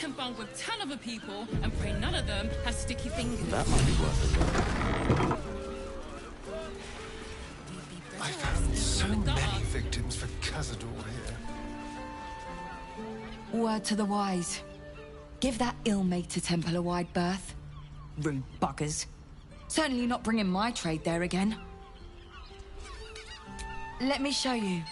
can bunk with 10 other people and pray none of them has sticky fingers. That might be worth it. I found so many victims for Cazador here. Word to the wise. Give that ill-mate to Temple a wide berth. Rude buggers. Certainly not bringing my trade there again. Let me show you.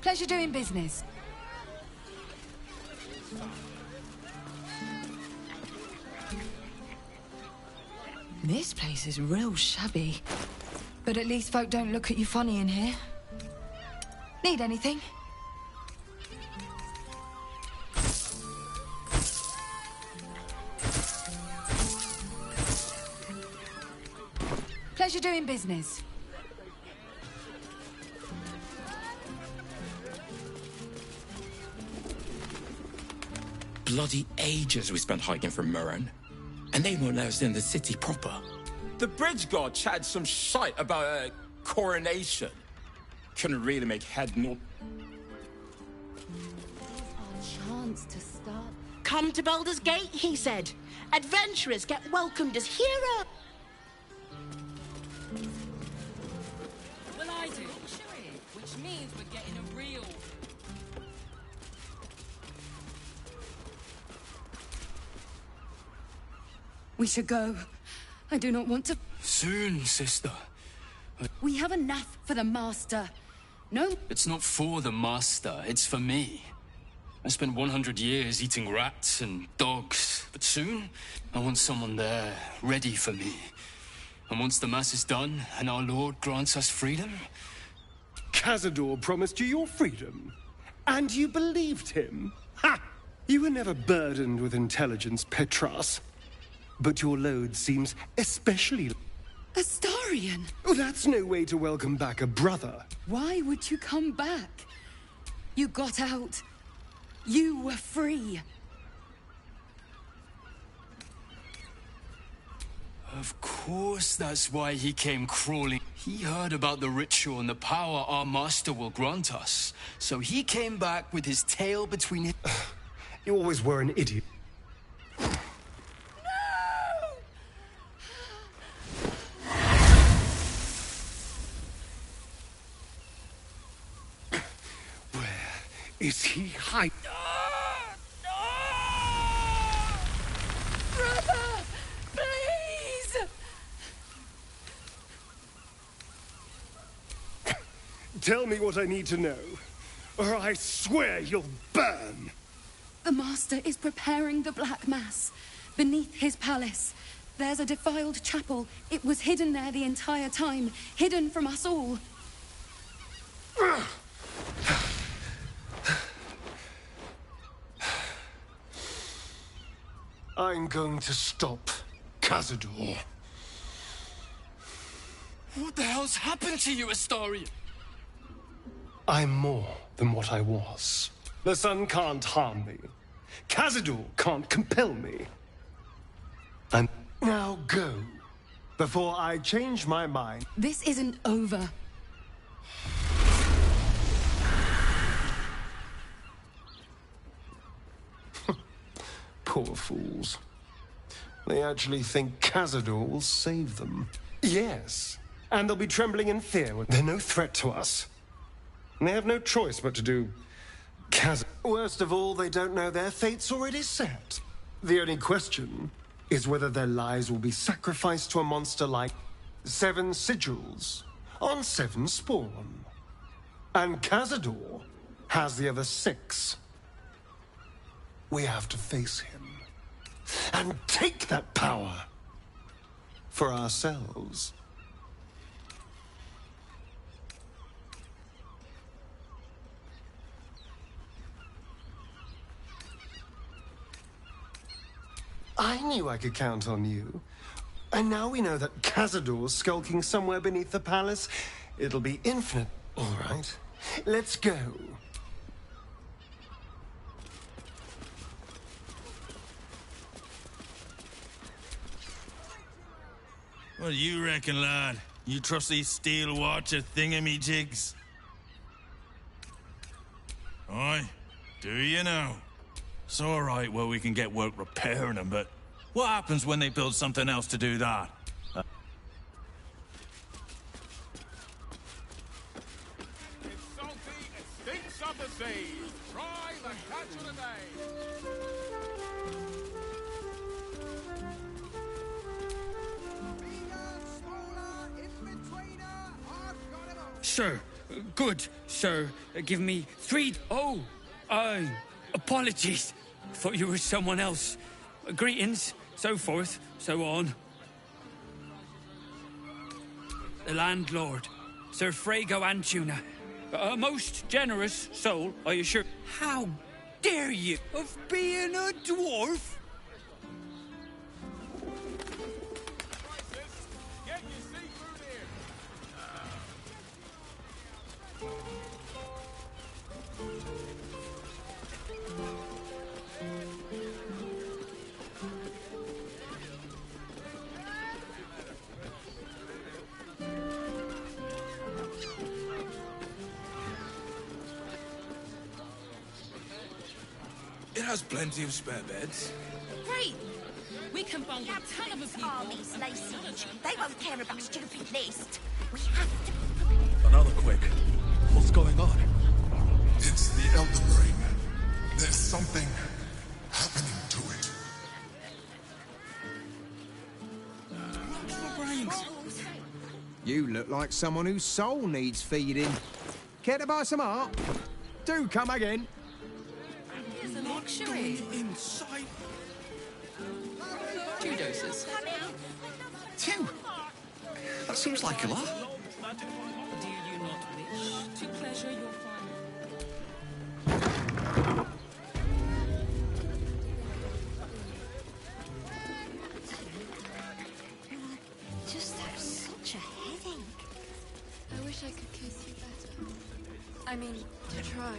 Pleasure doing business. This place is real shabby. But at least folk don't look at you funny in here. Need anything? Pleasure doing business. Bloody ages we spent hiking from Murren. And they won't let us in the city proper. The bridge guard chatted some shite about a coronation. Couldn't really make head nor... Our chance to start. Come to Baldur's Gate, he said. Adventurers get welcomed as heroes. Well, I do. Which means we're getting a real... We should go. I do not want to... Soon, sister. We have enough for the Master. No... It's not for the Master, it's for me. I spent 100 years eating rats and dogs, but soon I want someone there, ready for me. And once the Mass is done, and our Lord grants us freedom... Cazador promised you your freedom. And you believed him? Ha! You were never burdened with intelligence, Petras. But your load seems especially... Astarion! Oh, that's no way to welcome back a brother. Why would you come back? You got out. You were free. Of course that's why he came crawling. He heard about the ritual and the power our Master will grant us. So he came back with his tail between his... You always were an idiot. Is he hiding? Brother! Please! Tell me what I need to know, or I swear you'll burn! The Master is preparing the Black Mass. Beneath his palace, there's a defiled chapel. It was hidden there the entire time, hidden from us all. I'm going to stop Cazador. What the hell's happened to you, Astarion? I'm more than what I was. The sun can't harm me. Cazador can't compel me. And now go, before I change my mind. This isn't over. Poor fools. They actually think Cazador will save them. Yes, and they'll be trembling in fear. They're no threat to us. And they have no choice but to do Worst of all, they don't know their fate's already set. The only question is whether their lives will be sacrificed to a monster like 7 sigils on 7 spawn. And Cazador has the other 6. We have to face him and take that power for ourselves. I knew I could count on you. And now we know that Cazador's skulking somewhere beneath the palace. It'll be infinite. All right, let's go. What do you reckon, lad? You trust these steel watcher thingamajigs? Aye, do you know? It's all right, well, we can get work repairing them, but what happens when they build something else to do that? It's salty, it stinks of the sea. Try the catch of the day. Sir, good, sir. Give me 3... Oh, apologies. Thought you were someone else. Greetings, so forth, so on. The landlord, Sir Frago Antuna. A most generous soul, I assure... How dare you? Of being a dwarf? Get your seafood here. It has plenty of spare beds. Great! We can bond with a ton of people. Armies lay siege. They won't care about stupid list. We have to... Another quick. What's going on? It's the Elden Ring. There's something happening to it. You look like someone whose soul needs feeding. Care to buy some art? Do come again. Here's a luxury. Inside. 2 doses. 2? That seems like a lot. Do you not wish to pleasure your father? Just have such a headache. I wish I could kiss you better. I mean, to try.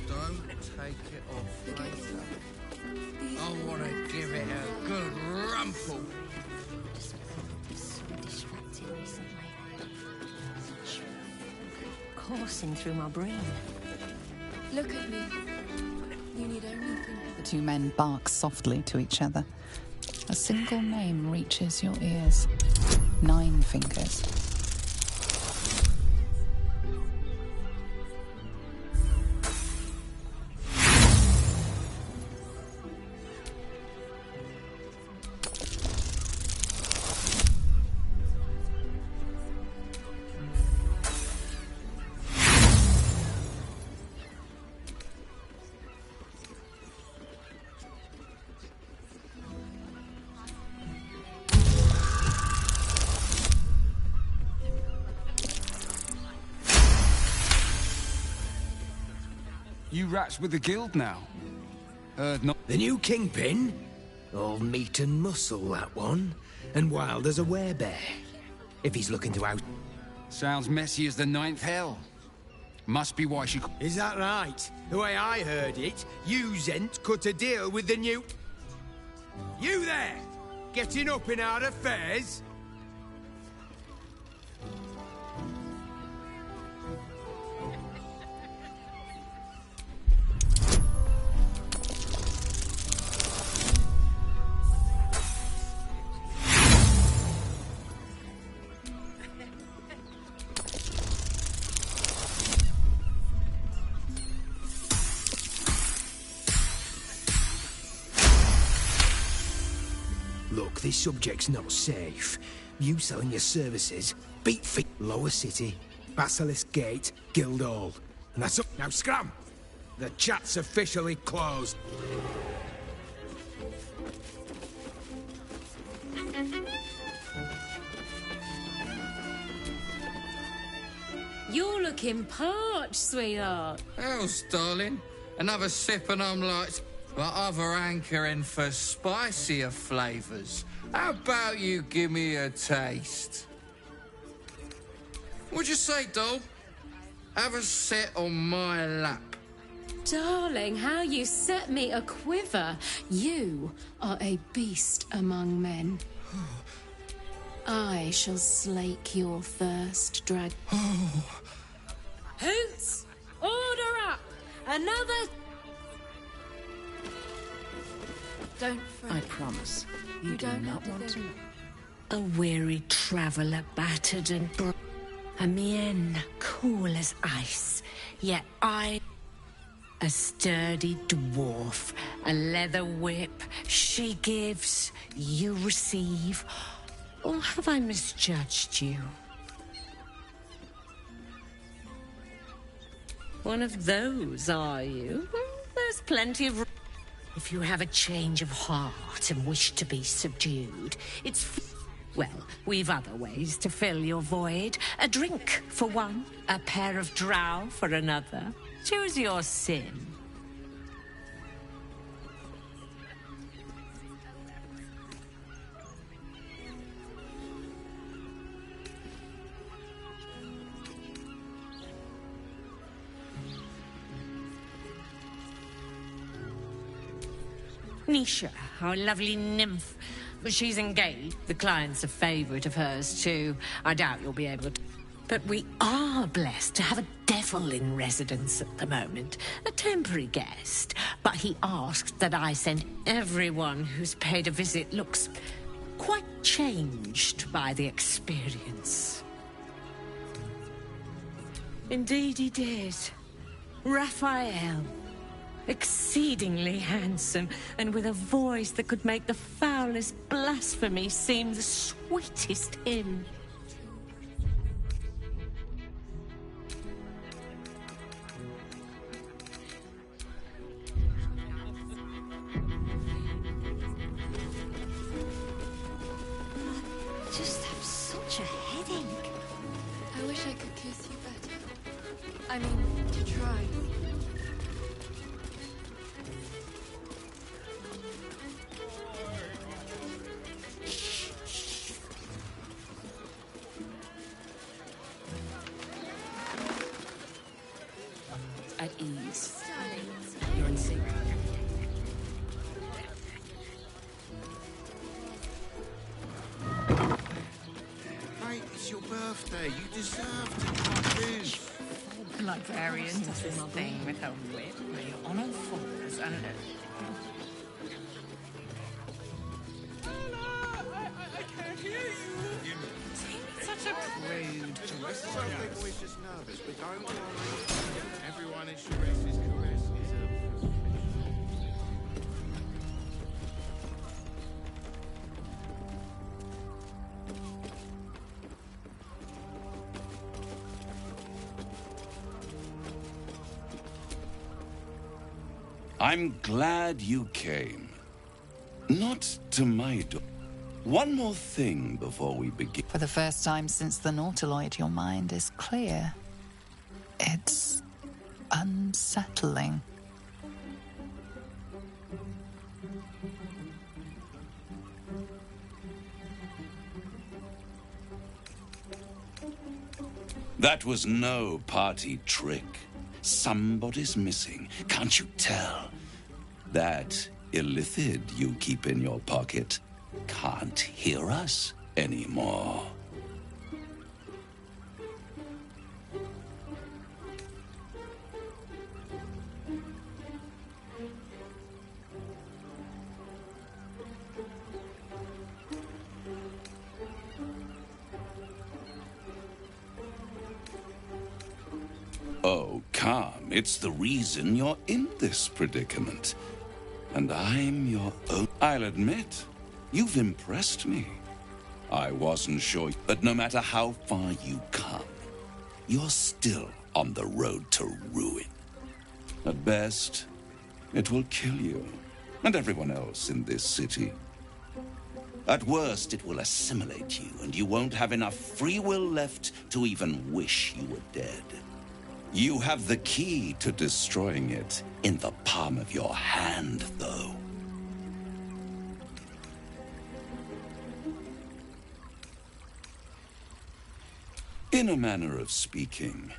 Don't take it off later. I want to give it a good rumple. So distracted recently. Coursing through my brain. Look at me. You need only think. The 2 men bark softly to each other. A single name reaches your ears. 9 fingers. You rats with the guild now? Not... The new kingpin? All meat and muscle, that one. And wild as a werebear. If he's looking to out... Sounds messy as the 9th hell. Must be why she... Is that right? The way I heard it, you Zent cut a deal with the new... You there! Getting up in our affairs? Look, this subject's not safe. You selling your services, beat feet, Lower City, Basilisk Gate, Guildhall. And that's up. Now scram! The chat's officially closed. You're looking parched, sweetheart. Else, darling. Another sip and I'm like... But other hankering for spicier flavours. How about you give me a taste? What'd you say, doll? Have a sit on my lap. Darling, how you set me a quiver. You are a beast among men. I shall slake your thirst, drag... Hoots! Order up! Another... Don't fret. I promise. You do don't not have want to to. A weary traveller, battered and a mien cool as ice. Yet I... A sturdy dwarf, a leather whip. She gives, you receive. Or have I misjudged you? One of those, are you? There's plenty of... If you have a change of heart and wish to be subdued, it's... Well, we've other ways to fill your void. A drink for one, a pair of drow for another. Choose your sin. Nisha, our lovely nymph. But she's engaged. The client's a favourite of hers, too. I doubt you'll be able to... But we are blessed to have a devil in residence at the moment. A temporary guest. But he asked that I send everyone who's paid a visit looks quite changed by the experience. Indeed he did. Raphael. Exceedingly handsome, and with a voice that could make the foulest blasphemy seem the sweetest hymn. I just have such a headache. I wish I could kiss you better. I mean, to try. At ease. You're in sync. Mate, it's your birthday. You deserve to come in. Librarian does this thing with her whip, where you're on all fours and... I can't hear you. Such a prude. Some people is just nervous, but don't worry. Everyone is Sheres's caress is a... I'm glad you came. Not to my door. One more thing before we begin. For the first time since the Nautiloid, your mind is clear. It's unsettling. That was no party trick. Somebody's missing. Can't you tell? That illithid you keep in your pocket can't hear us anymore. Oh, calm. It's the reason you're in this predicament. And I'm your own. I'll admit, you've impressed me. I wasn't sure, but no matter how far you come, you're still on the road to ruin. At best, it will kill you and everyone else in this city. At worst, it will assimilate you, and you won't have enough free will left to even wish you were dead. You have the key to destroying it in the palm of your hand, though. In a manner of speaking,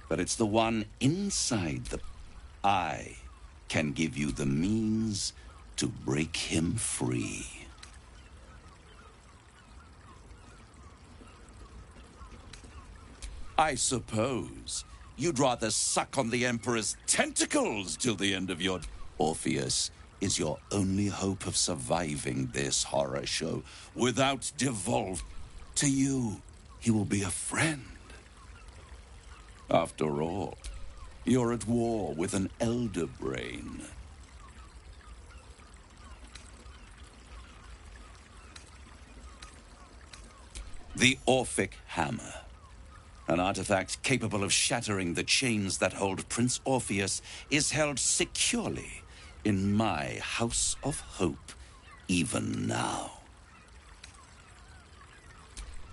but it's the one inside the... I can give you the means to break him free. I suppose you'd rather suck on the Emperor's tentacles till the end of your... Orpheus is your only hope of surviving this horror show without devolve. To you, he will be a friend. After all, you're at war with an elder brain. The Orphic Hammer. An artifact capable of shattering the chains that hold Prince Orpheus is held securely in my House of Hope, even now.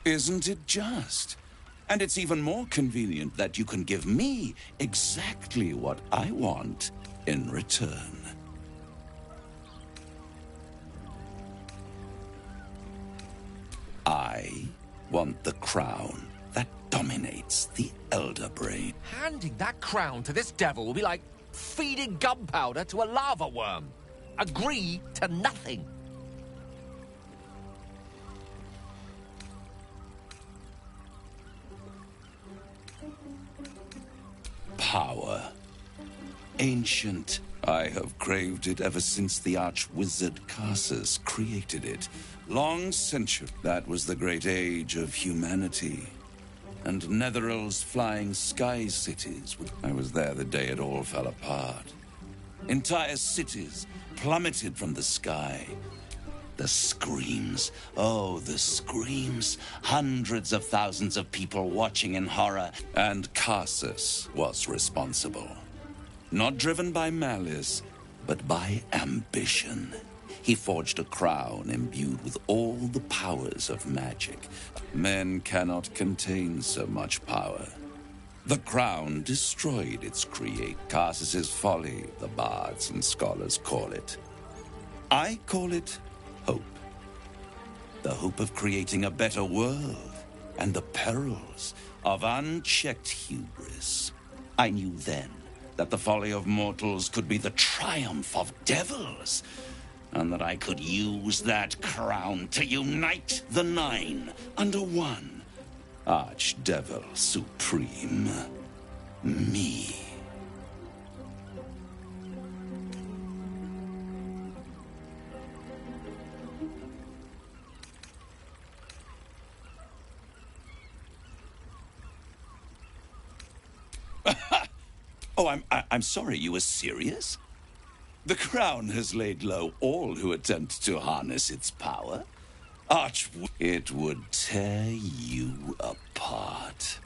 Isn't it just? And it's even more convenient that you can give me exactly what I want in return. I want the crown that dominates the elder brain. Handing that crown to this devil will be like feeding gunpowder to a lava worm. Agree to nothing. Power. Ancient. I have craved it ever since the arch-wizard Carsus created it. Long century. That was the great age of humanity. And Netherill's flying sky cities. I was there the day it all fell apart. Entire cities plummeted from the sky. The screams. Oh, the screams. Hundreds of thousands of people watching in horror. And Carsus was responsible. Not driven by malice, but by ambition. He forged a crown imbued with all the powers of magic. Men cannot contain so much power. The crown destroyed its creator. Carsus's folly, the bards and scholars call it. I call it hope. The hope of creating a better world, and the perils of unchecked hubris. I knew then that the folly of mortals could be the triumph of devils, and that I could use that crown to unite the Nine under one Archdevil Supreme. Me. Oh, I'm sorry, you were serious? The crown has laid low all who attempt to harness its power. It would tear you apart.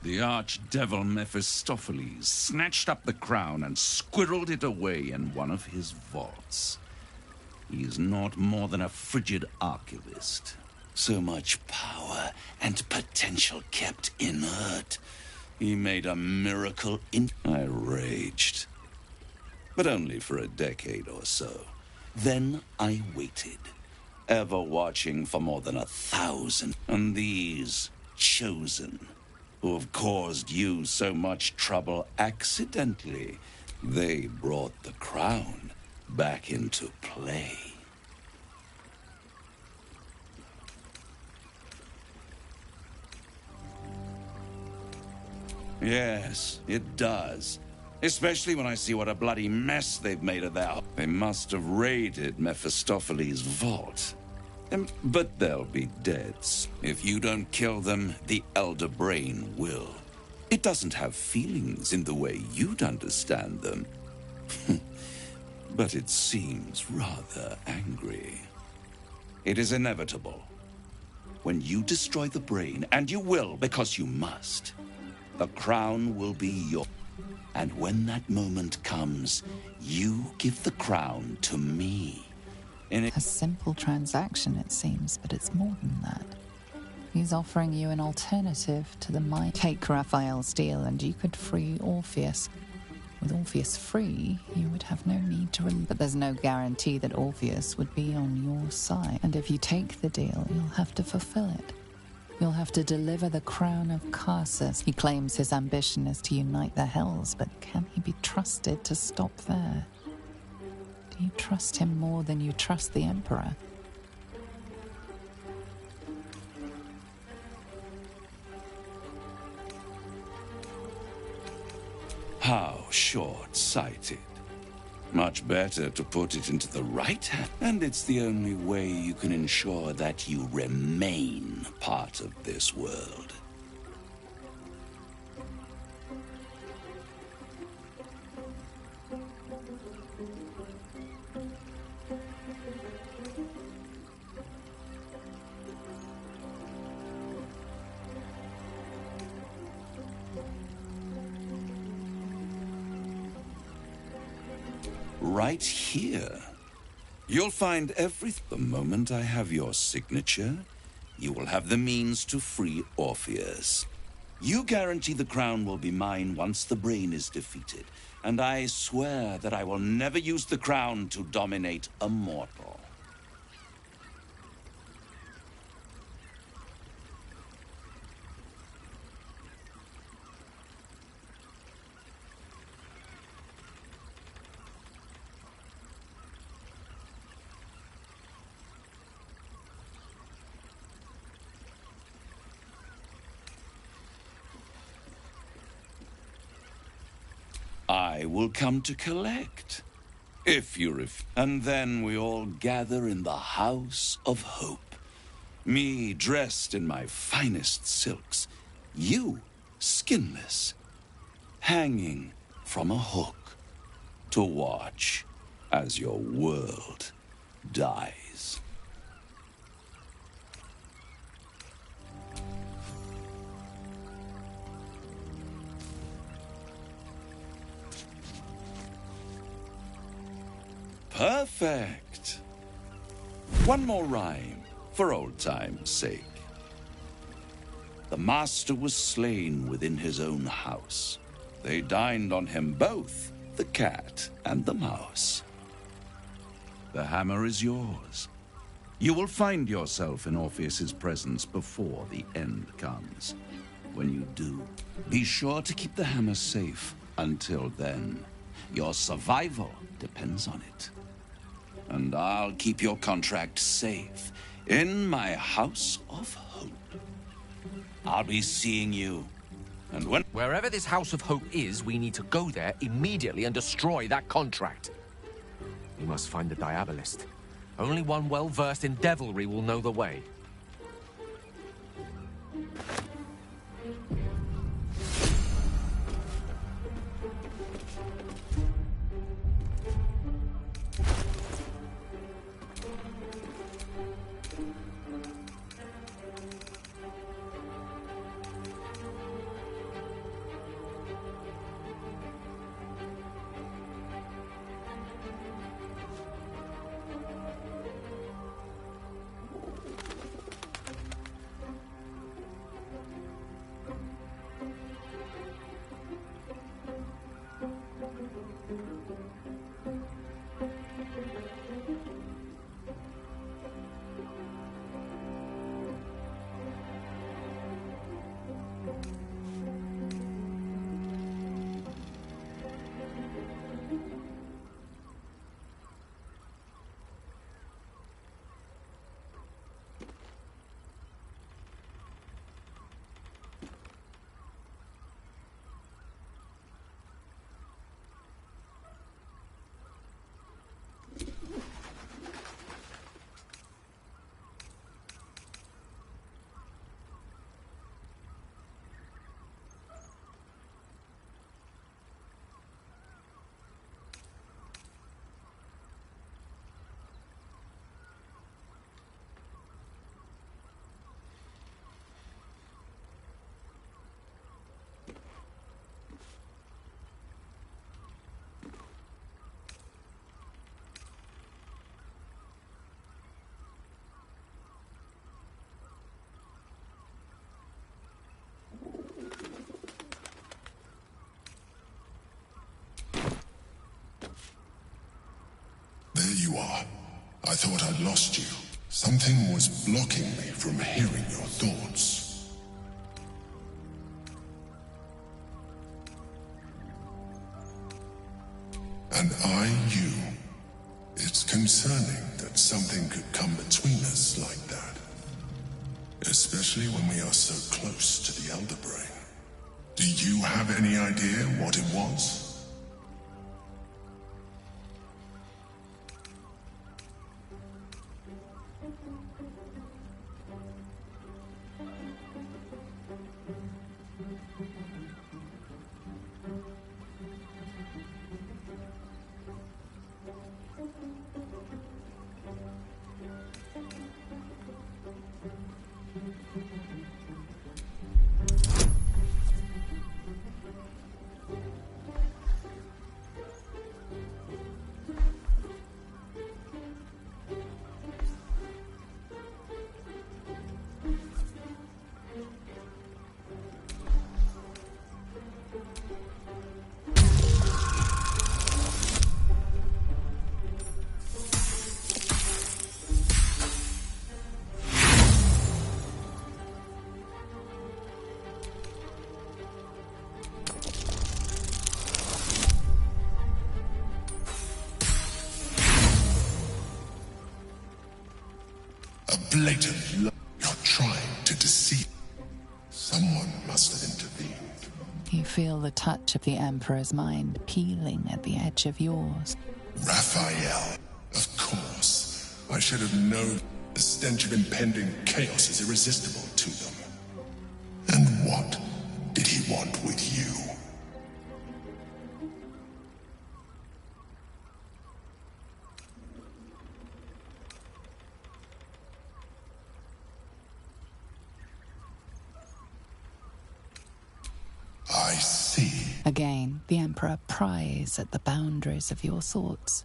The archdevil Mephistopheles snatched up the crown and squirreled it away in one of his vaults. He is not more than a frigid archivist. So much power and potential kept inert. He made a miracle in... I raged. But only for a decade or so. Then I waited. ever watching for more than 1,000. And these chosen, who have caused you so much trouble accidentally, they brought the crown back into play. Yes, it does. Especially when I see what a bloody mess they've made of their... They must have raided Mephistopheles' vault. But they'll be dead. If you don't kill them, the Elder Brain will. It doesn't have feelings in the way you'd understand them. But it seems rather angry. It is inevitable. When you destroy the brain, and you will because you must, the crown will be yours. And when that moment comes, you give the crown to me. A simple transaction, it seems, but it's more than that. He's offering you an alternative to the mind. Take Raphael's deal and you could free Orpheus. With Orpheus free, you would have no need to... But there's no guarantee that Orpheus would be on your side. And if you take the deal, you'll have to fulfill it. You'll have to deliver the crown of Carsus. He claims his ambition is to unite the Hells, but can he be trusted to stop there? Do you trust him more than you trust the Emperor? How short-sighted. Much better to put it into the right hand. And it's the only way you can ensure that you remain part of this world. Right here. You'll find everything. The moment I have your signature, you will have the means to free Orpheus. You guarantee the crown will be mine once the brain is defeated, and I swear that I will never use the crown to dominate a mortal. I will come to collect, if you and then we all gather in the House of Hope. Me dressed in my finest silks, you skinless, hanging from a hook to watch as your world dies. Perfect. One more rhyme, for old time's sake. The master was slain within his own house. They dined on him both, the cat and the mouse. The hammer is yours. You will find yourself in Orpheus's presence before the end comes. When you do, be sure to keep the hammer safe until then. Your survival depends on it. And I'll keep your contract safe in my House of Hope. I'll be seeing you. And when... Wherever this House of Hope is, we need to go there immediately and destroy that contract. We must find the Diabolist. Only one well-versed in devilry will know the way. I thought I'd lost you. Something was blocking me from hearing your thoughts. And you. It's concerning that something could come between us like that. Especially when we are so close to the Elder Brain. Do you have any idea what it was? Blatant lie. You're trying to deceive. Someone must have intervened. You feel the touch of the Emperor's mind peeling at the edge of yours. Raphael. Of course. I should have known the stench of impending chaos is irresistible to them. And what did he want with you? I see. Again, the Emperor pries at the boundaries of your thoughts.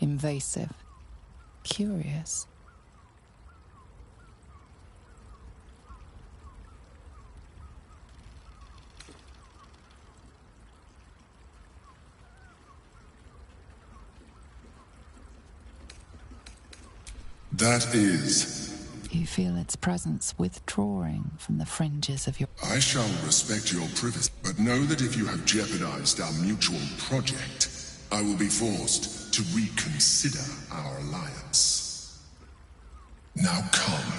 Invasive. Curious. That is... You feel its presence withdrawing from the fringes of your... I shall respect your privacy, but know that if you have jeopardized our mutual project, I will be forced to reconsider our alliance. Now come.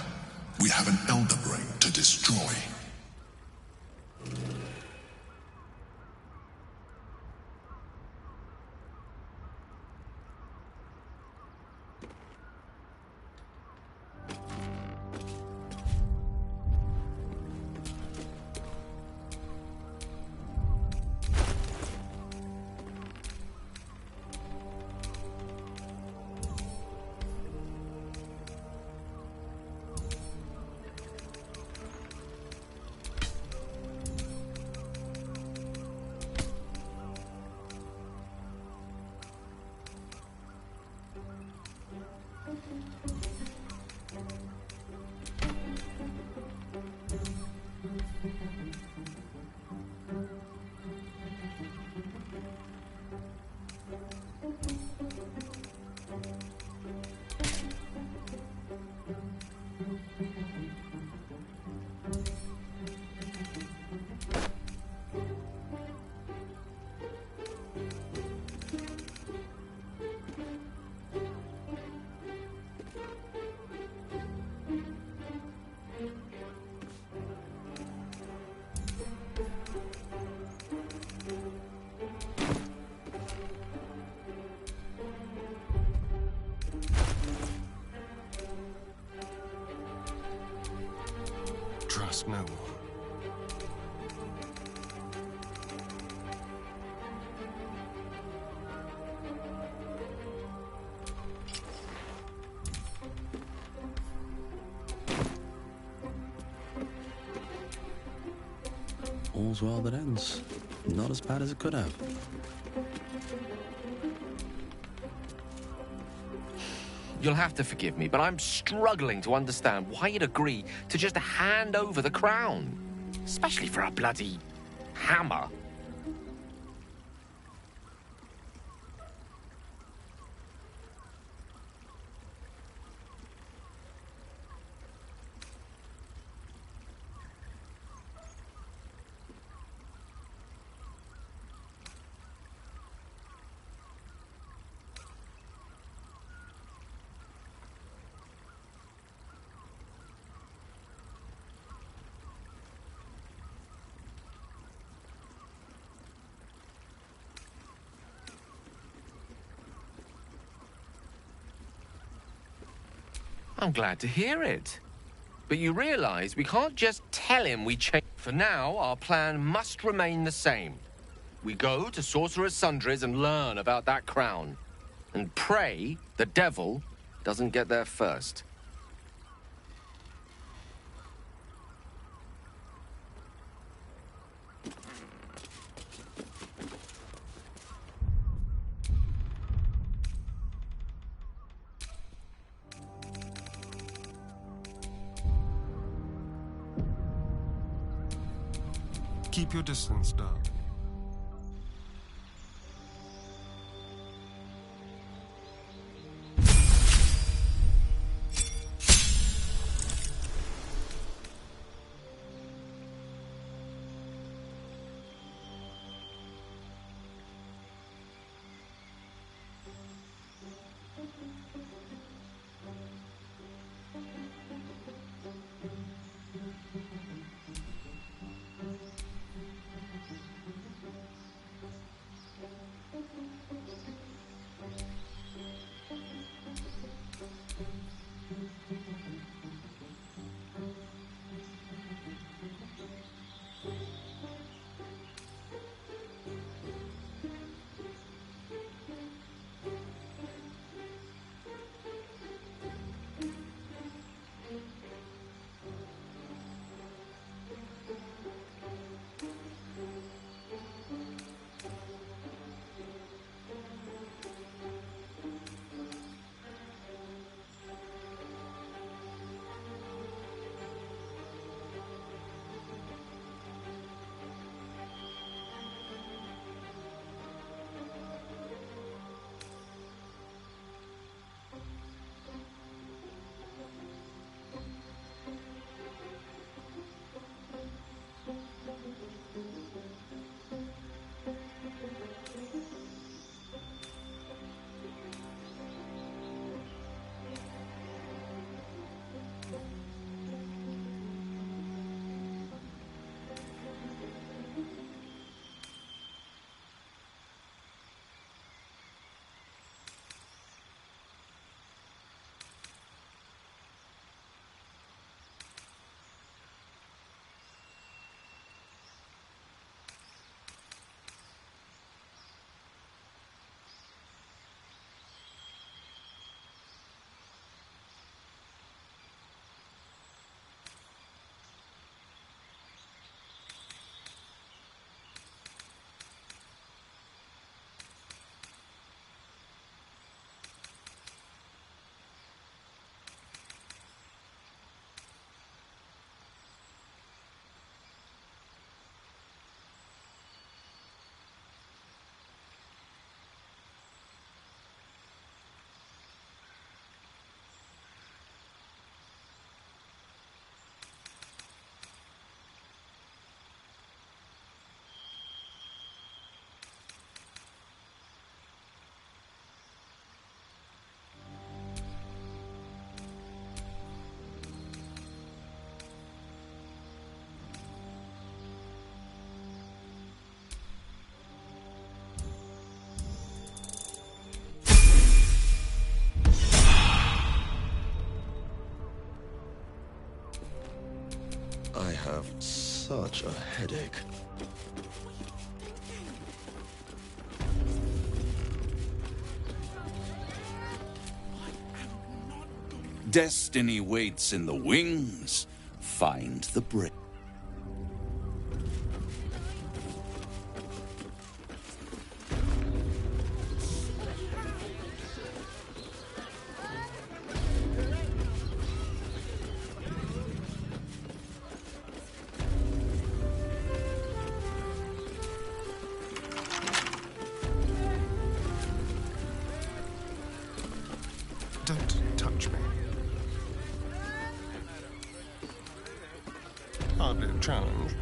We have an Elder Brain to destroy. Trust no one. All's well that ends. Not as bad as it could have. You'll have to forgive me, but I'm struggling to understand why you'd agree to just hand over the crown. Especially for a bloody hammer. I'm glad to hear it. But you realize we can't just tell him we changed. For now, our plan must remain the same. We go to Sorcerer's Sundries and learn about that crown. And pray the devil doesn't get there first. Keep your distance, darling. I have such a headache. Destiny waits in the wings. Find the break. Don't touch me. Hardly a challenge.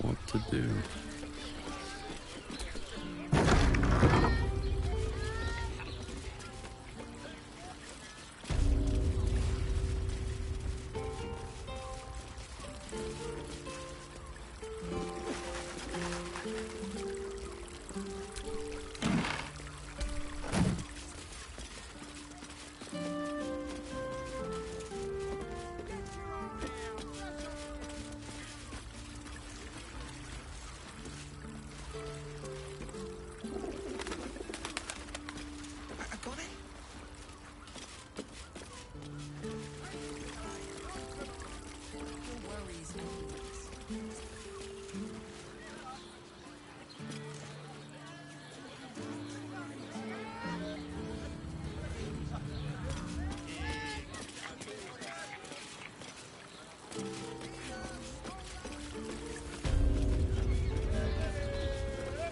What to do?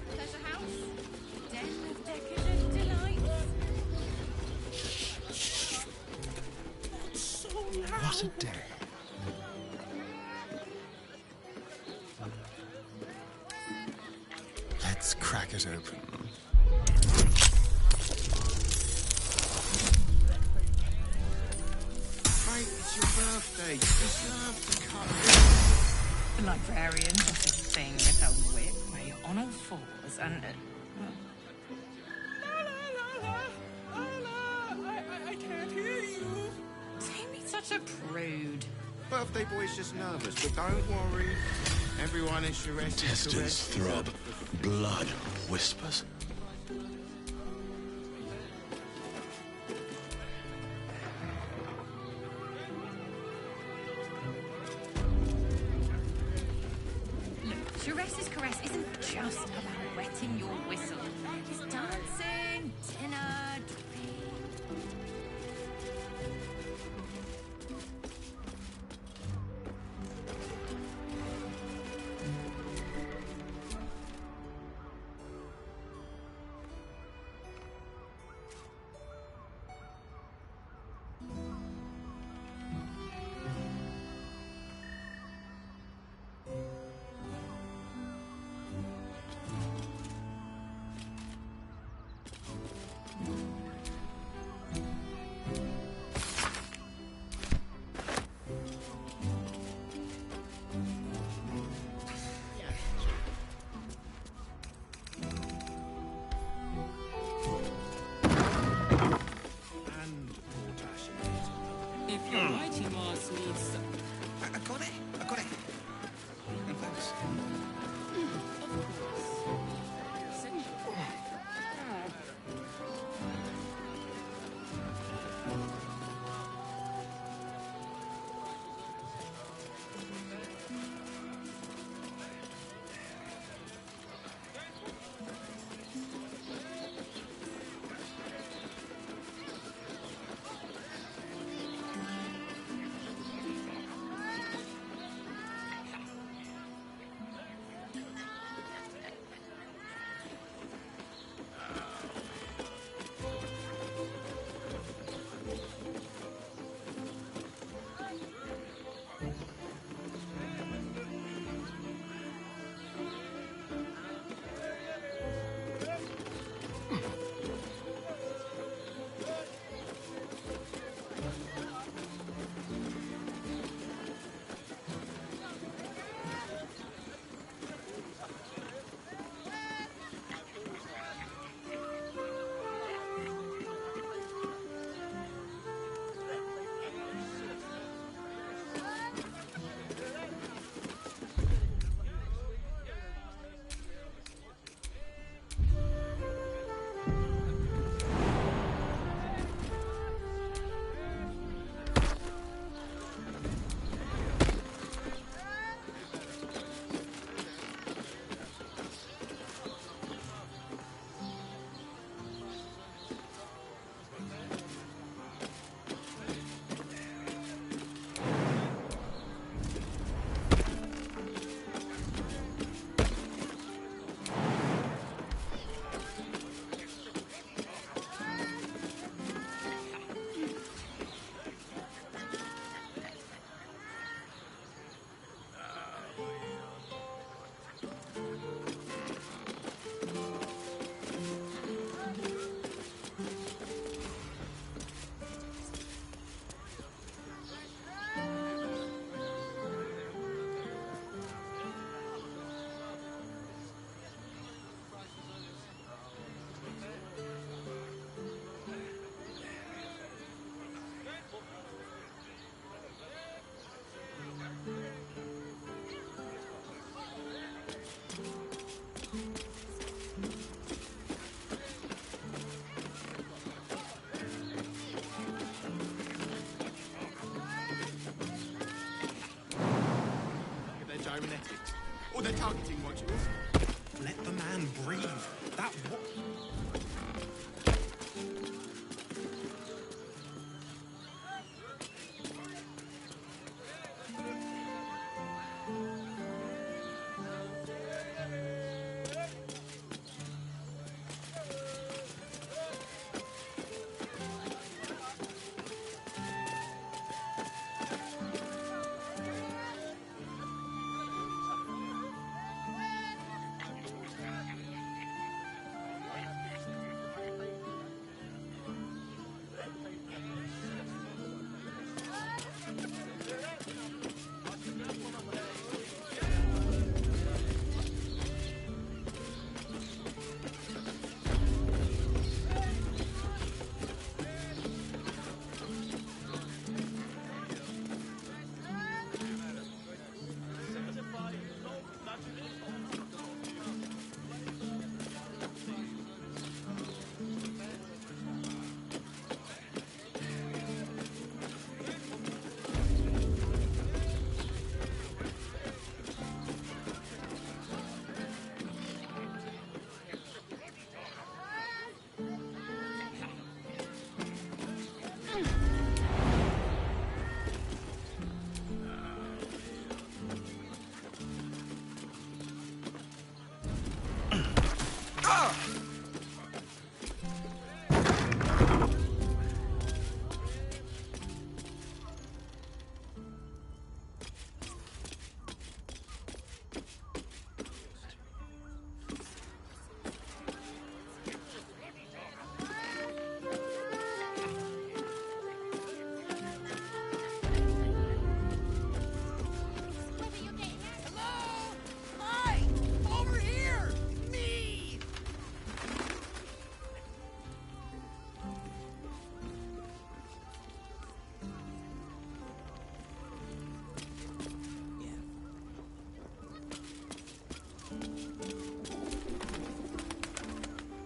Pleasure house, den of decadent delights. So loud. What a day. Let's crack it open. Mate, it's your birthday. You deserve to cut The librarian does his thing with her whip, where you're on all fours and... I can't hear you. Don't be such a prude. Birthday boy's just nervous, but don't worry. Everyone is Charez' Intestines throb. Blood whispers. Look, Charez's caress isn't just about wetting your whistle. It's dancing, dinner, dripping. If your mighty Mars needs some... I got it. Thanks. cybernetics. Or their targeting modules. Let the man breathe. That what?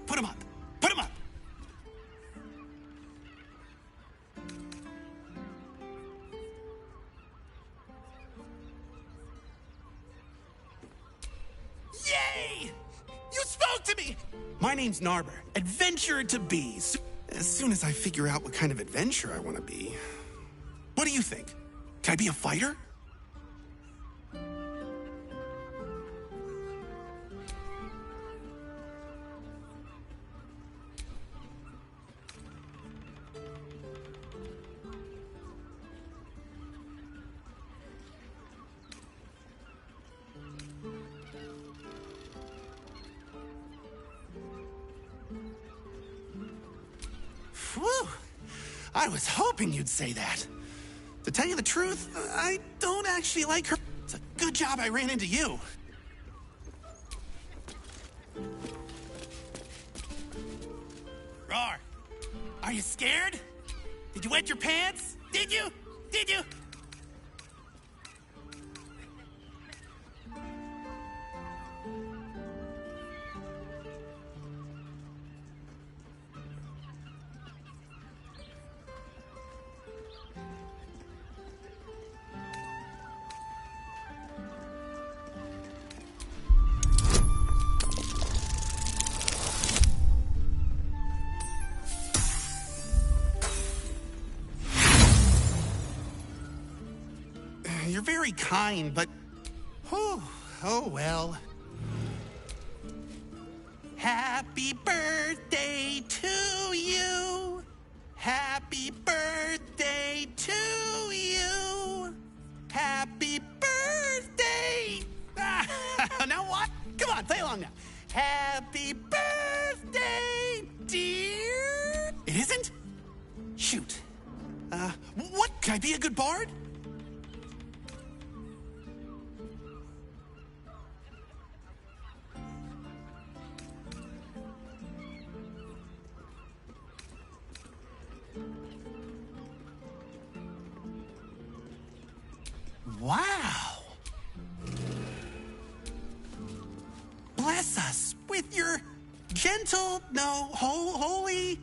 Put him up! Put him up! Yay! You spoke to me! My name's Narber, adventurer to be. As soon as I figure out what kind of adventurer I want to be. What do you think? Can I be a fighter? Whew! I was hoping you'd say that. To tell you the truth, I don't actually like her. It's a good job I ran into you. Roar! Are you scared? Did you wet your pants? Did you? Did you? You're very kind, but... oh well. Happy birthday to you. Happy birthday to you. Happy birthday. Now what? Come on, play along now. Happy birthday, dear. It isn't? Shoot. What? Can I be a good bard? Wow! Bless us with your gentle, no, holy,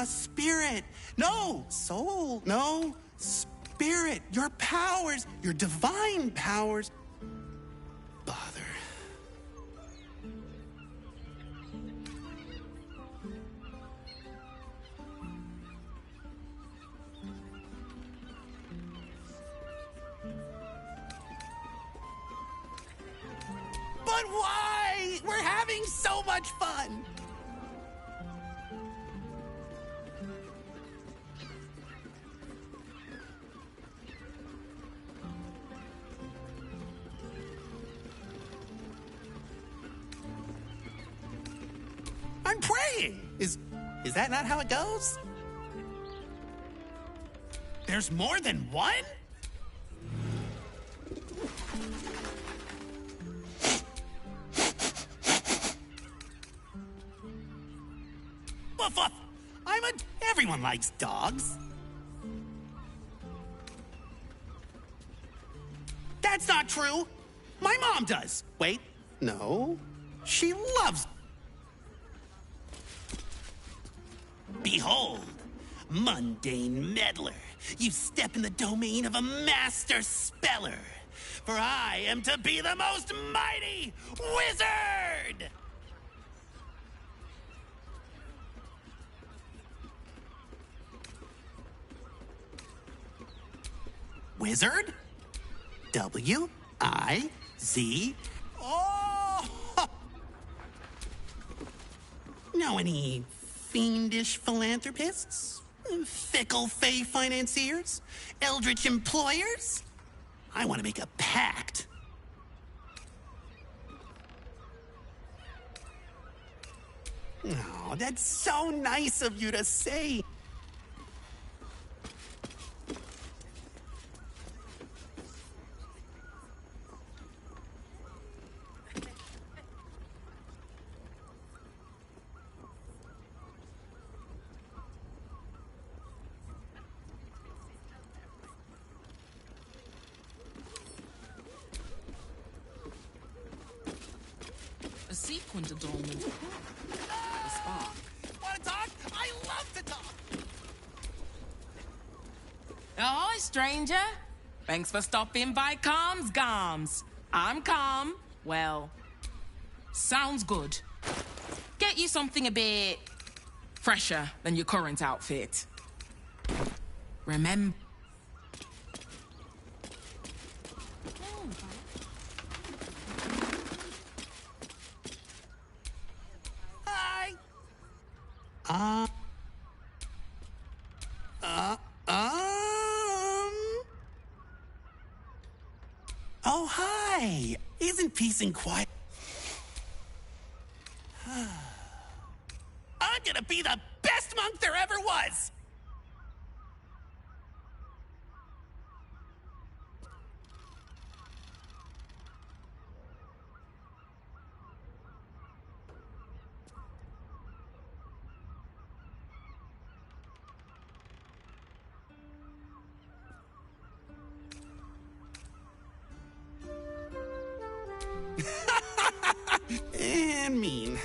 spirit. No, soul, no, spirit. Your powers, your divine powers. But why? We're having so much fun. I'm praying. Is that not how it goes? There's more than one? Woof woof. Everyone likes dogs. That's not true. My mom does. Wait, no. She loves. Behold, mundane meddler, you step in the domain of a master speller. For I am to be the most mighty wizard! Wizard? W-I-Z. Oh! Know any fiendish philanthropists? Fickle fey financiers? Eldritch employers? I want to make a pact. Oh, that's so nice of you to say. A sequined adornment. A spark. Want to talk? I love to talk. Ahoy, stranger. Thanks for stopping by Calm's Gams. I'm Calm. Well, sounds good. Get you something a bit fresher than your current outfit. Remember. Hi. Oh, hi. Isn't peace and quiet? I'm gonna be the best monk there ever was. And mean.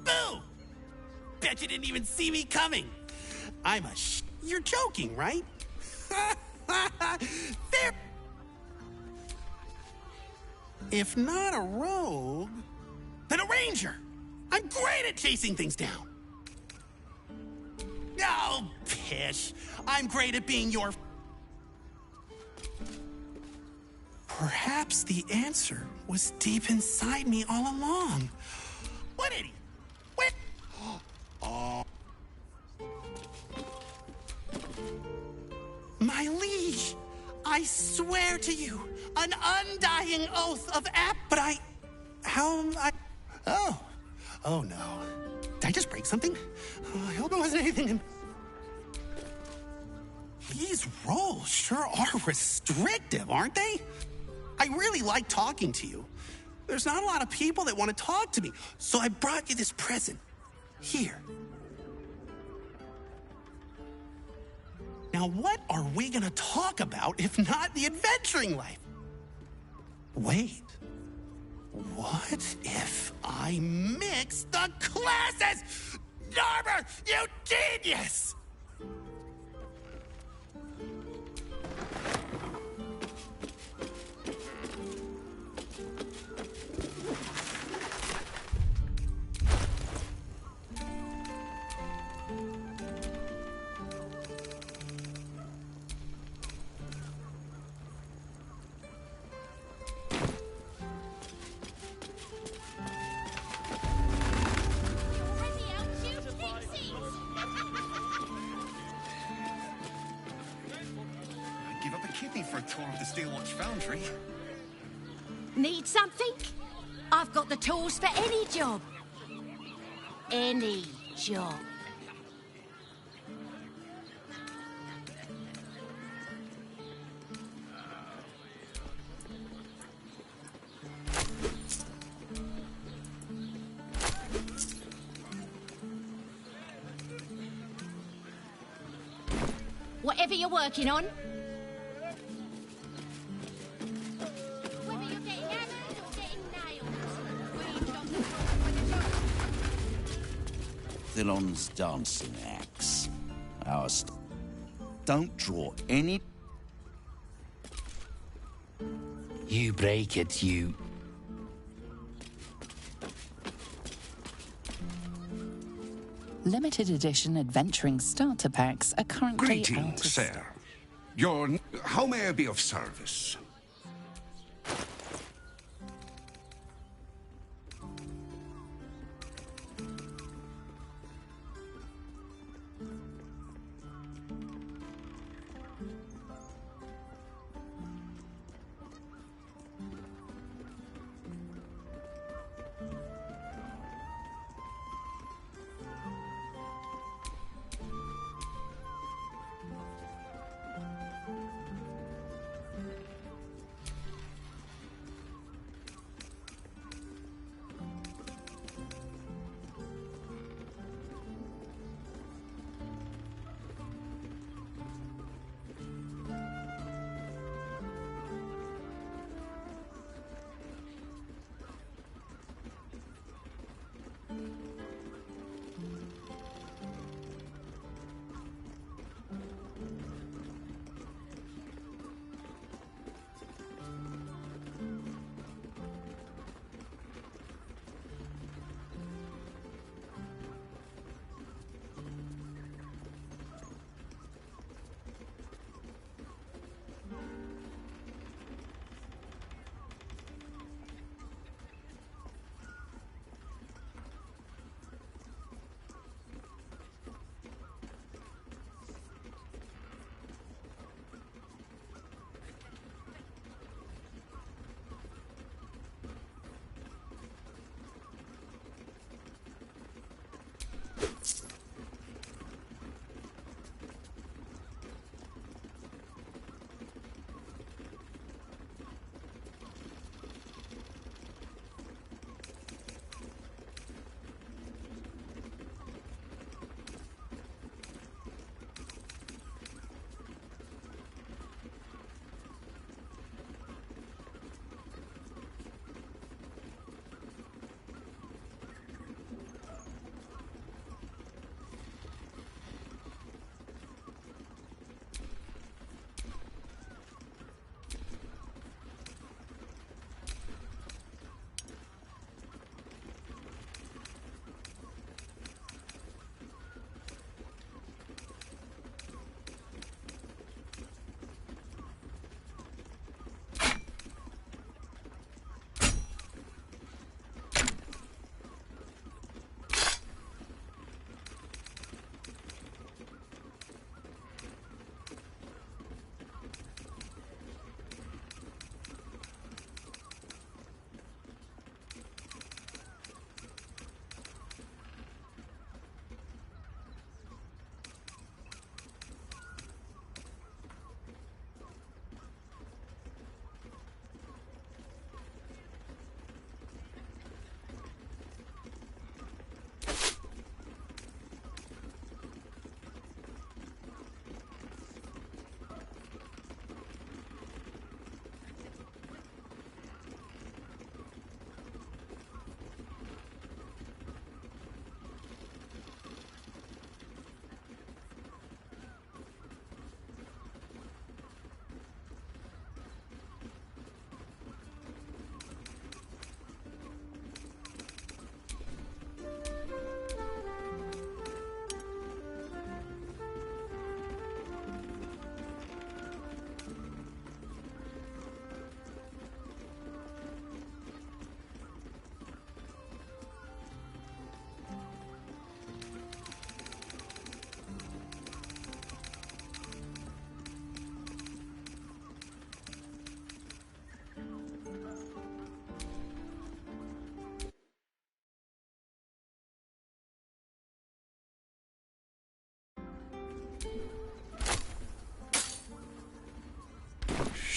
Boo! Bet you didn't even see me coming. I'm a You're joking, right? There. If not a rogue, then a ranger. I'm great at chasing things down. Oh, pish. I'm great at being your... Perhaps the answer was deep inside me all along. What idiot? Wait. Oh. My liege, I swear to you, an undying oath of but Oh no. Did I just break something? I hope it wasn't anything. These roles sure are restrictive, aren't they? I really like talking to you. There's not a lot of people that want to talk to me, so I brought you this present. Here. Now, what are we gonna talk about if not the adventuring life? Wait. What if I mix the classes? Narber, you genius! kidney for a tour of the Steelwatch Foundry. Need something? I've got the tools for any job. Any job. Whatever you're working on. Whether you're getting hammered or getting nailed. Thilon's dancing axe. Don't draw any... You break it, you... Limited edition adventuring starter packs are currently out Greetings, of sir. How may I be of service?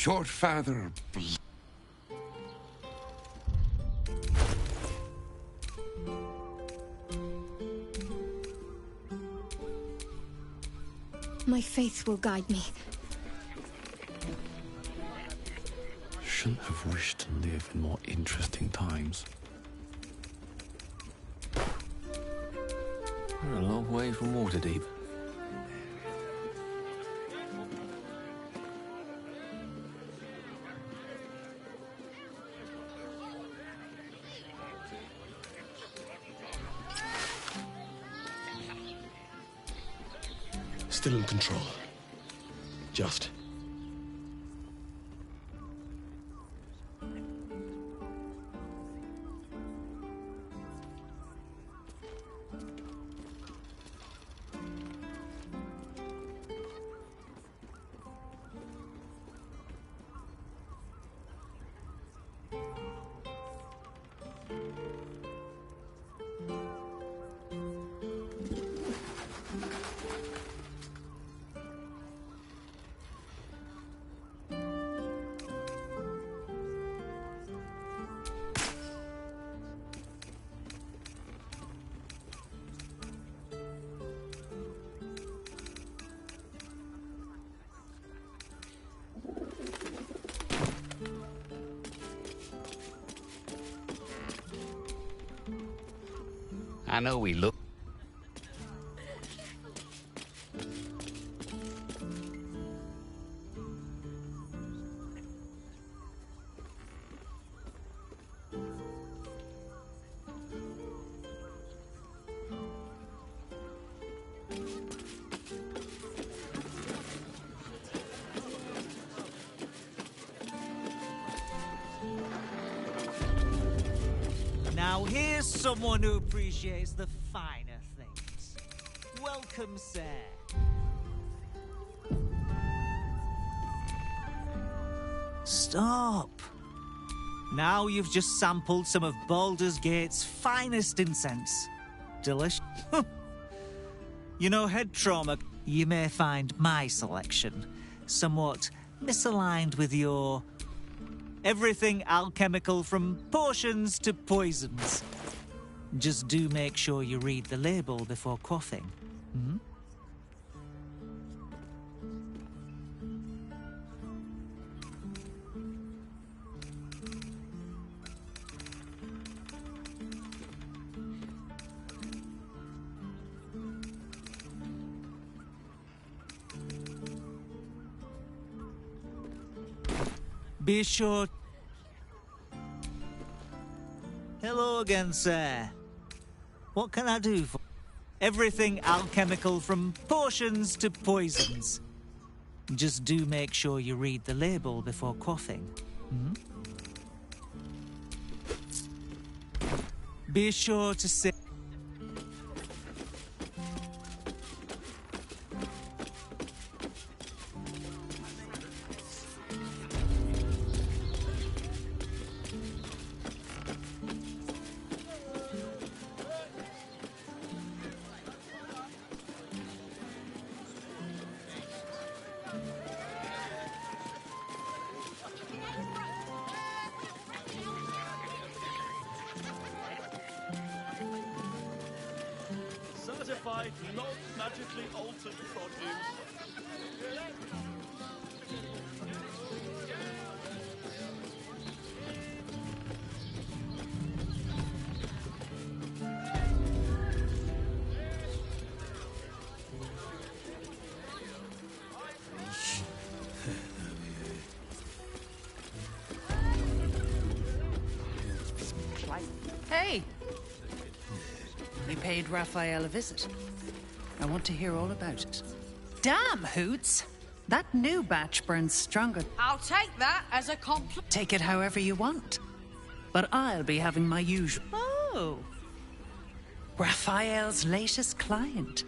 Your father... My faith will guide me. Shouldn't have wished to live in more interesting times. We're a long way from Waterdeep. Still in control. Just. I know we look. Now here's someone who appreciates the finer things. Welcome, sir. Stop. Now you've just sampled some of Baldur's Gate's finest incense. Delicious. You know, head trauma, you may find my selection somewhat misaligned with your... everything alchemical from potions to poisons. Just do make sure you read the label before quaffing. Hmm? Be sure... Hello again, sir. What can I do for... Everything alchemical from potions to poisons. Just do make sure you read the label before quaffing. Hmm? Be sure to say... Certified, not magically altered produce. Hey! We paid Raphael a visit. I want to hear all about it. Damn, Hoots! That new batch burns stronger. I'll take that as a compliment. Take it however you want. But I'll be having my usual... Oh! Raphael's latest client.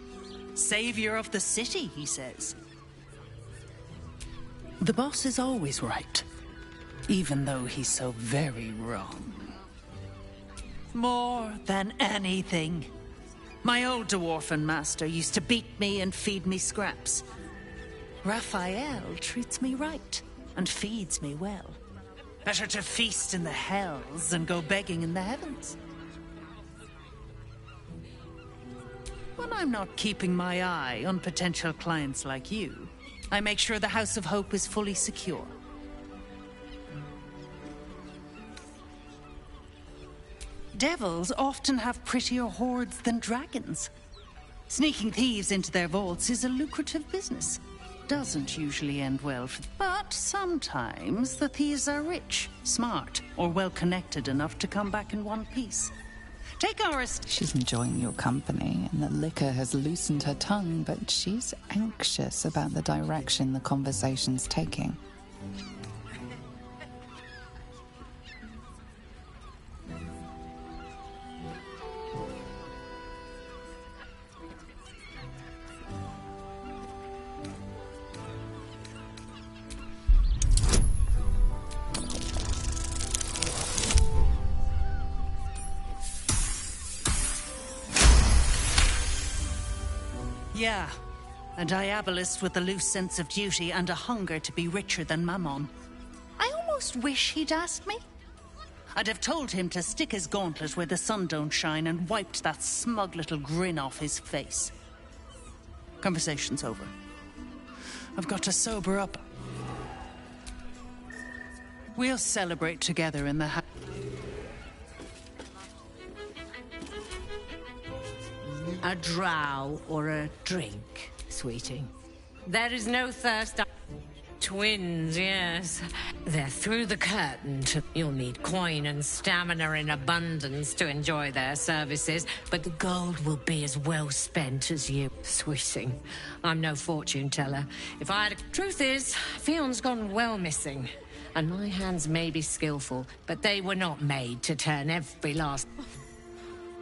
Savior of the city, he says. The boss is always right. Even though he's so very wrong. More than anything. My old dwarfen master used to beat me and feed me scraps. Raphael treats me right. and feeds me well. Better to feast in the hells than go begging in the heavens. When I'm not keeping my eye on potential clients like you, I make sure the House of Hope is fully secure. Devils often have prettier hordes than dragons. Sneaking thieves into their vaults is a lucrative business. Doesn't usually end well for them. But sometimes the thieves are rich, smart, or well-connected enough to come back in one piece. Take our... She's enjoying your company, and the liquor has loosened her tongue, but she's anxious about the direction the conversation's taking. Yeah, a diabolist with a loose sense of duty and a hunger to be richer than Mammon. I almost wish he'd asked me. I'd have told him to stick his gauntlet where the sun don't shine and wiped that smug little grin off his face. Conversation's over. I've got to sober up. We'll celebrate together in the house. A drow or a drink, sweetie. There is no thirst. Twins, yes. They're through the curtain. You'll need coin and stamina in abundance to enjoy their services, but the gold will be as well spent as you, sweeting. I'm no fortune teller. If I had... Truth is, Fion's gone well missing, and my hands may be skillful, but they were not made to turn every last...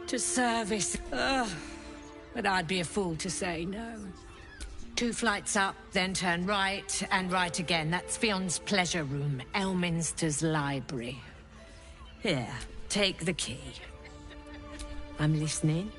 to service. Ugh. But I'd be a fool to say no. 2 flights up, then turn right, and right again. That's Fion's pleasure room, Elminster's library. Here, take the key. I'm listening.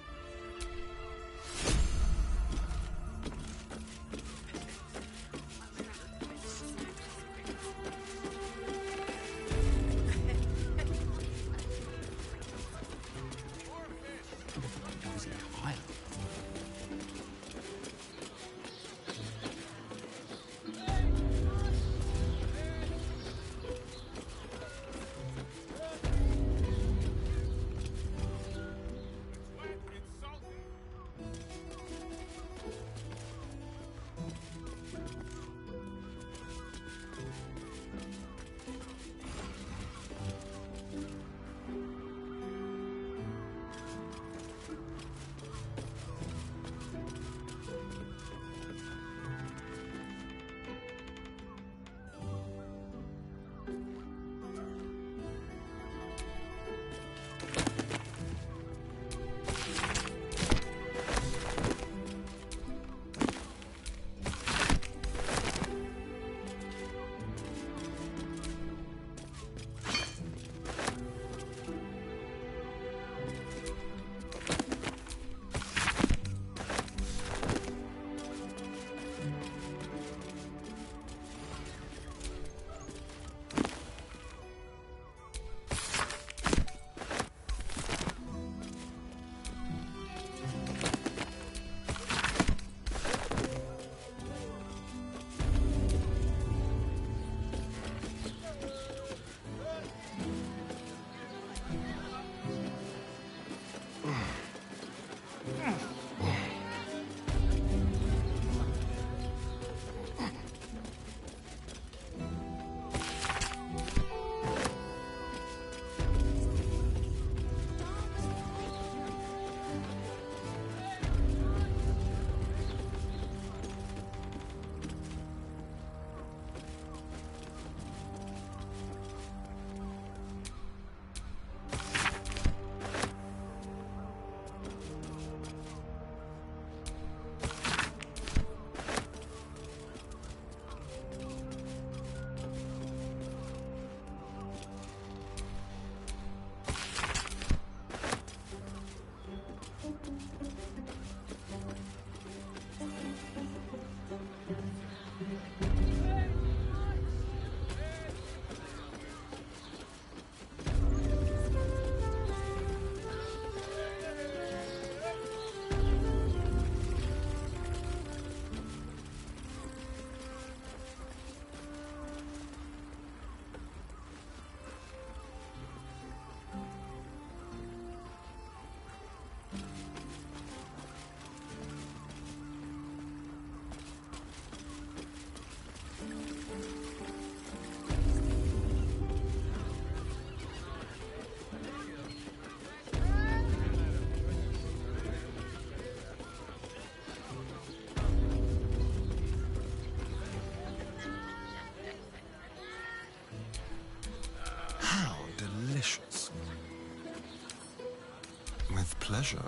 pleasure.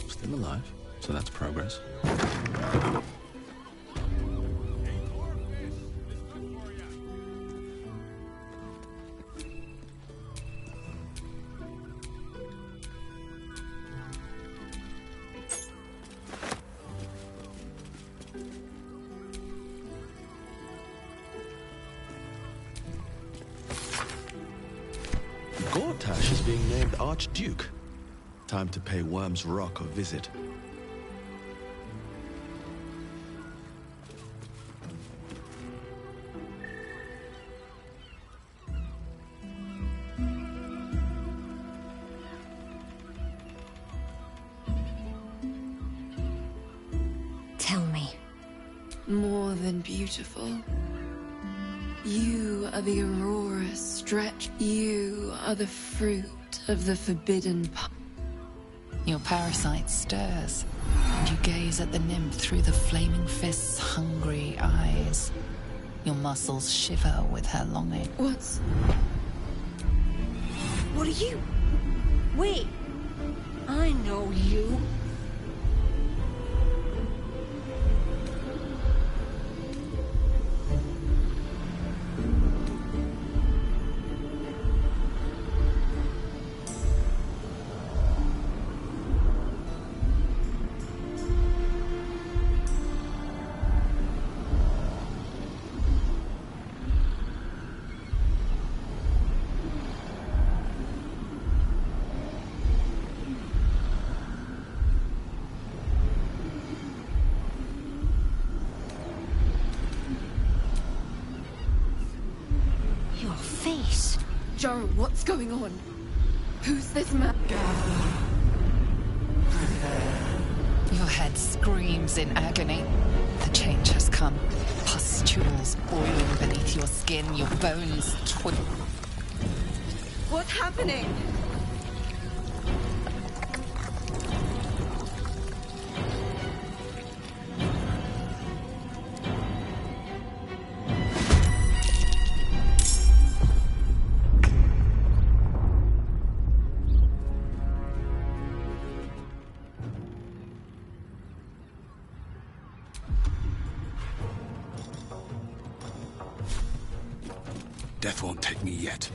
Still alive, so that's progress. Gortash is being named Archduke. Time to pay Worm's Rock a visit. Tell me. More than beautiful. You are the aurora stretch. You are the fruit of the forbidden Your parasite stirs, and you gaze at the nymph through the flaming fist's hungry eyes. Your muscles shiver with her longing. What are you? Wait. I know you. Joe, what's going on? Who's this man? Your head screams in agony. The change has come. Pustules boiling beneath your skin, your bones twitching. What's happening? Death won't take me yet.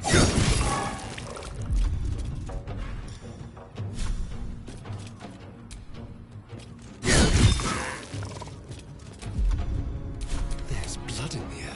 There's blood in the air.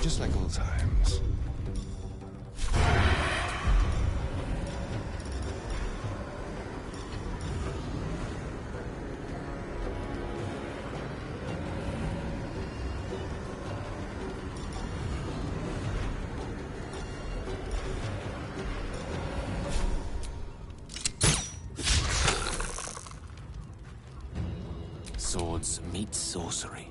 Just like old times. Swords meet sorcery.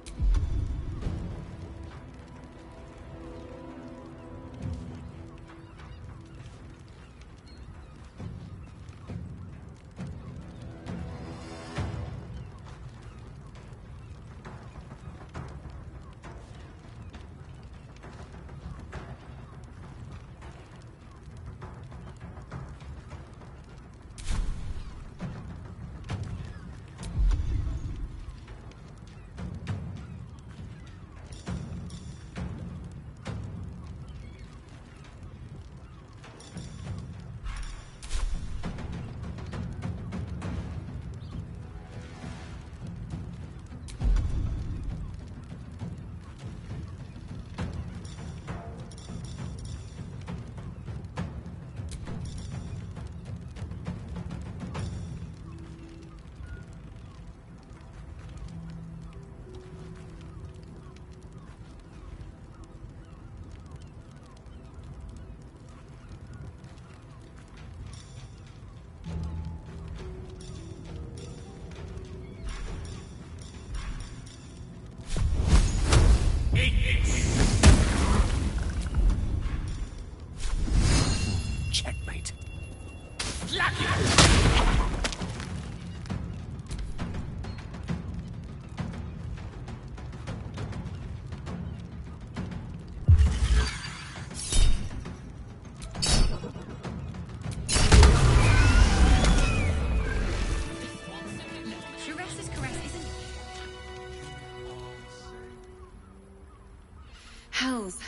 Hells.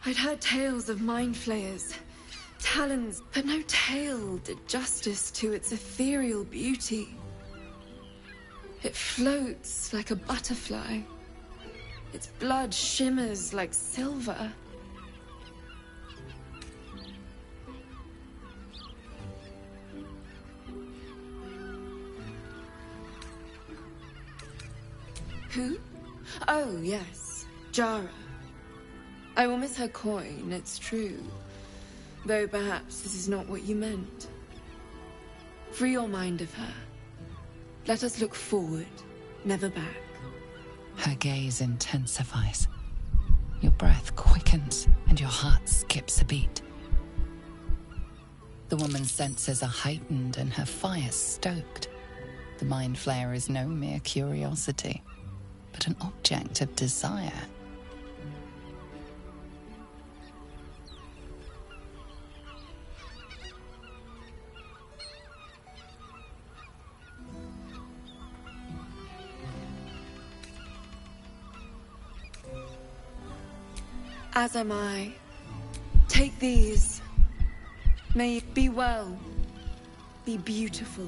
I'd heard tales of mind flayers, talons, but no tale did justice to its ethereal beauty. It floats like a butterfly. Its blood shimmers like silver. Who? Oh, yes. Jara. I will miss her coin, it's true. Though perhaps this is not what you meant. Free your mind of her. Let us look forward, never back. Her gaze intensifies. Your breath quickens and your heart skips a beat. The woman's senses are heightened and her fire stoked. The mind flayer is no mere curiosity, but an object of desire. As am I. Take these. May it be well. Be beautiful.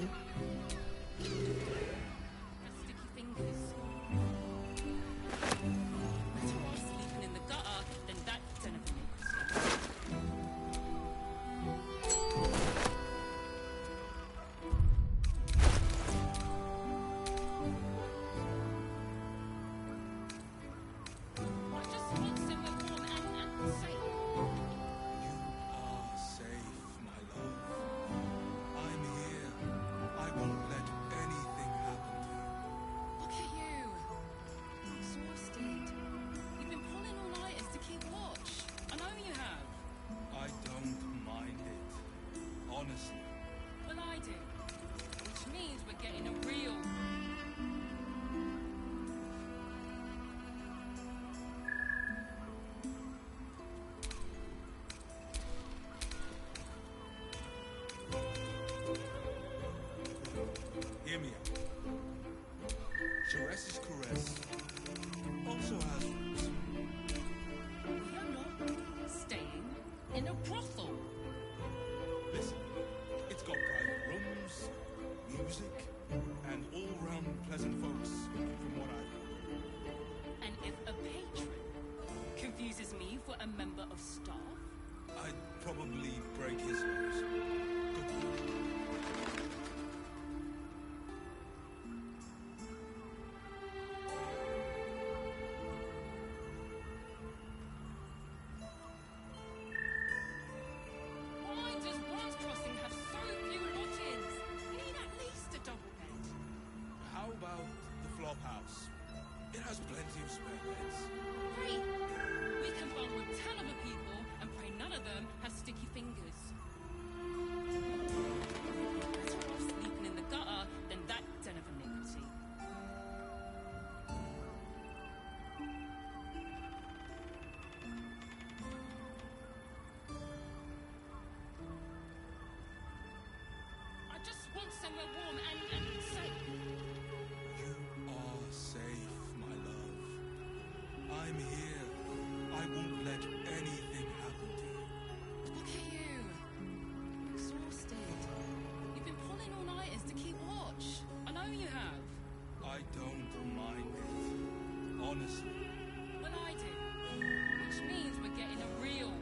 Hear me out. Jerez's caress also has roots. You're not staying in a brothel. Listen, it's got private rooms, music, and all-round pleasant folks, from what I've heard. And if a patron confuses me for a member of staff, I'd probably break his nose. why does Bronze Crossing have so few lodgings? We need at least a double bed. How about the flop house? It has plenty of spare beds. Great. We can bunk with 10 other people and pray none of them have sticky fingers. Better off sleeping in the gutter than that den of iniquity. I just want somewhere warm and safe. You are safe, my love. I'm here. I won't let anything happen to you. Look at you. Exhausted. You've been pulling all-nighters to keep watch. I know you have. I don't mind it. Honestly. Well, I do. Which means we're getting a real room.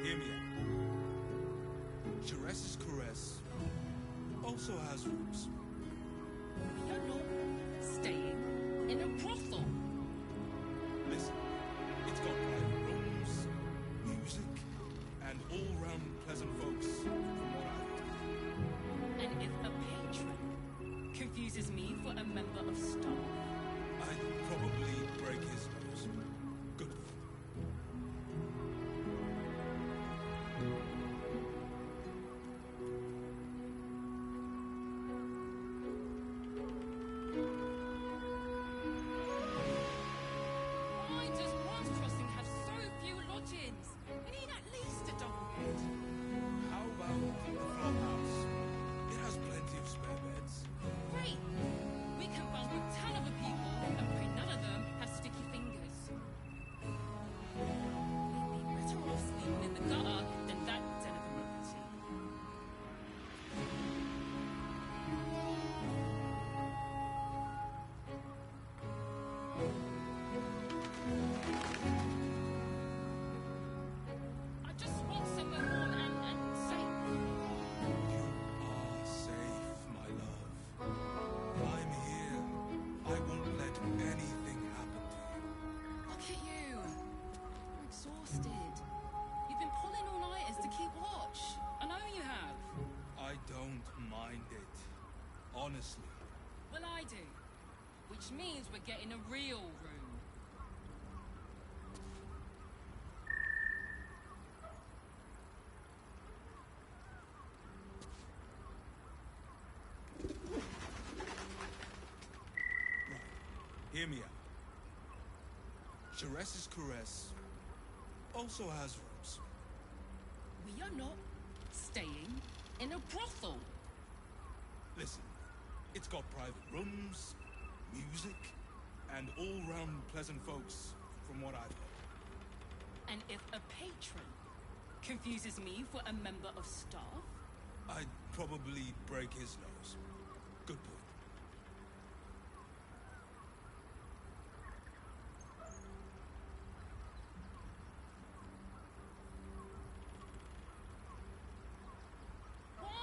Hear me out. Jerez's caress also has roots. You're not staying in a brothel. Listen, it's got private rooms, music, and all-round pleasant folks, from what I've heard. And if a patron confuses me for a member of staff, I'd probably break his nose. Good. why does Bronze Crossing have so lodgings. We need at least a double bed. How about the flophouse? It has plenty of spare beds. Great. We can bunk with 10 other people and pray none of them have sticky fingers. We'd be better off sleeping in the gutter than that den of iniquity. I just want somewhere warm and safe. You are safe, my love. I'm here. I won't let anything happen to you. Look at you. You're exhausted. You've been pulling all-nighters to keep watch. I know you have. I don't mind it. Honestly. Well, I do. Which means we're getting a real room. Hear me out. Chares's caress also has rooms. We are not staying in a brothel. Listen, it's got private rooms, music, and all-round pleasant folks, from what I've heard. And if a patron confuses me for a member of staff, I'd probably break his nose. Good point.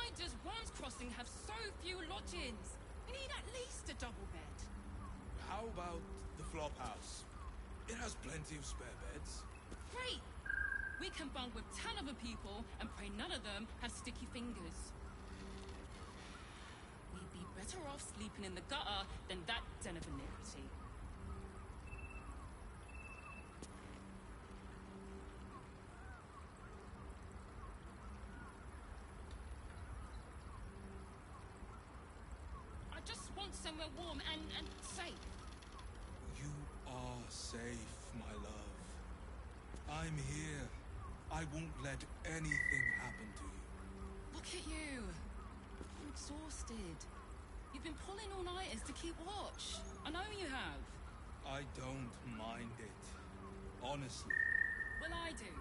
why does One's Crossing have so few lodgings? We need at least a double bed. How about the flophouse? It has plenty of spare beds. Great! We can bunk with 10 other people and pray none of them have sticky fingers. We'd be better off sleeping in the gutter than that den of iniquity. I just want somewhere warm and safe. You are safe, my love. I'm here. I won't let anything happen to you. Look at you. You're exhausted. You've been pulling all-nighters to keep watch. I know you have. I don't mind it. Honestly. Well, I do.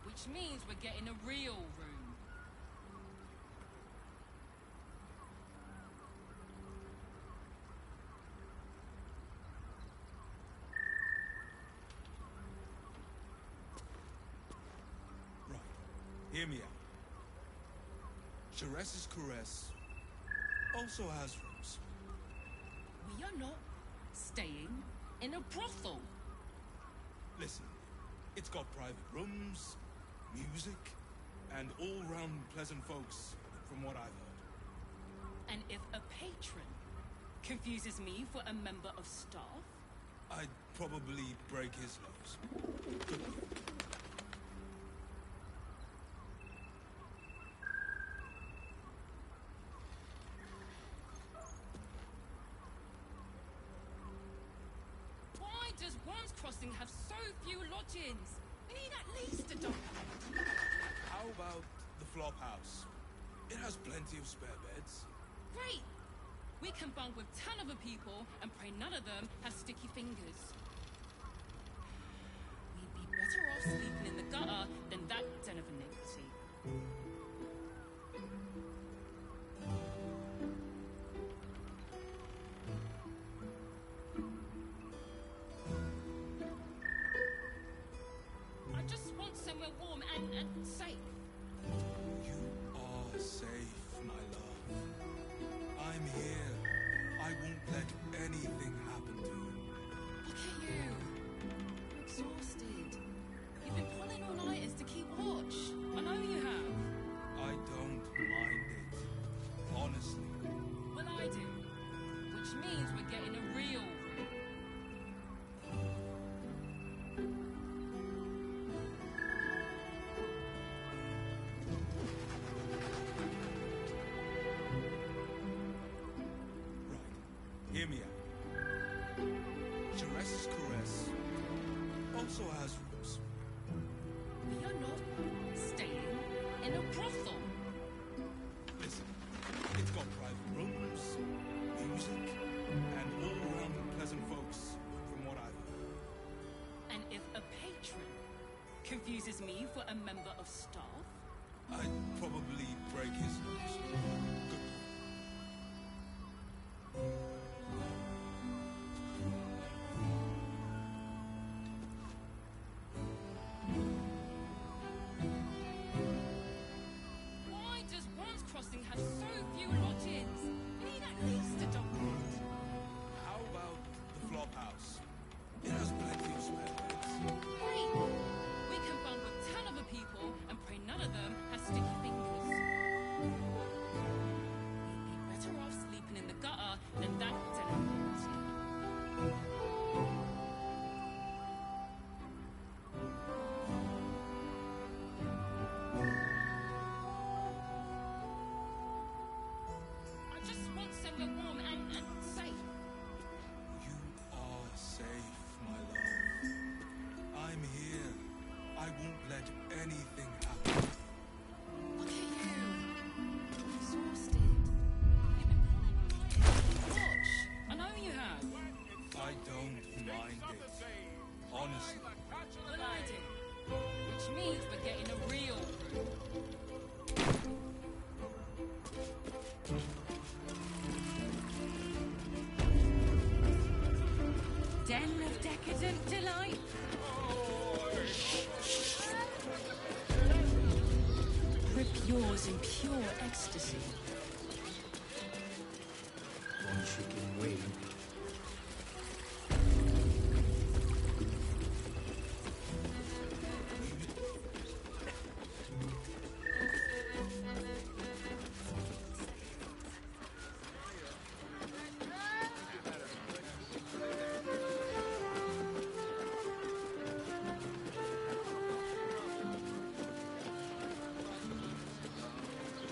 Which means we're getting a real room. Hear me out. Chares's caress also has rooms. We are not staying in a brothel. Listen, it's got private rooms, music, and all-round pleasant folks, from what I've heard. And if a patron confuses me for a member of staff, I'd probably break his nose. Good point. why does One's Crossing have so few lodgings? We need at least a double bed. How about the flophouse? It has plenty of spare beds. Great! We can bunk with 10 other people and pray none of them have sticky fingers. We'd be better off sleeping in the gutter than that den of iniquity. I just want somewhere warm and safe. You are safe, my love. I'm here. I won't let anything happen to you. Look at you. You're exhausted. You've been pulling all-nighters to keep watch. I know you have. I don't mind it. Honestly. Well, I do. Which means we're getting a real room. Hear me out. Chares's caress also has rooms. Confuses me for a member of staff. I'd probably break his nose. Good Why does Wands Crossing have so few lodgings? We need at least a double. How about the flop house? It has plenty of spare beds. Great! We can bunk with 10 other people and pray none of them has sticky fingers. We'd be better off sleeping in the gutter than that delicacy. I just want somewhere warm and safe. You are safe, my love. I'm here. I won't let anything happen. Look at you. Exhausted. You've been pulling all night. Watch. I know you have. I don't mind it. Honestly. Well, I do. Which means we're getting a real room. Den of decadent delight. Grip yours in pure ecstasy. One chicken wing.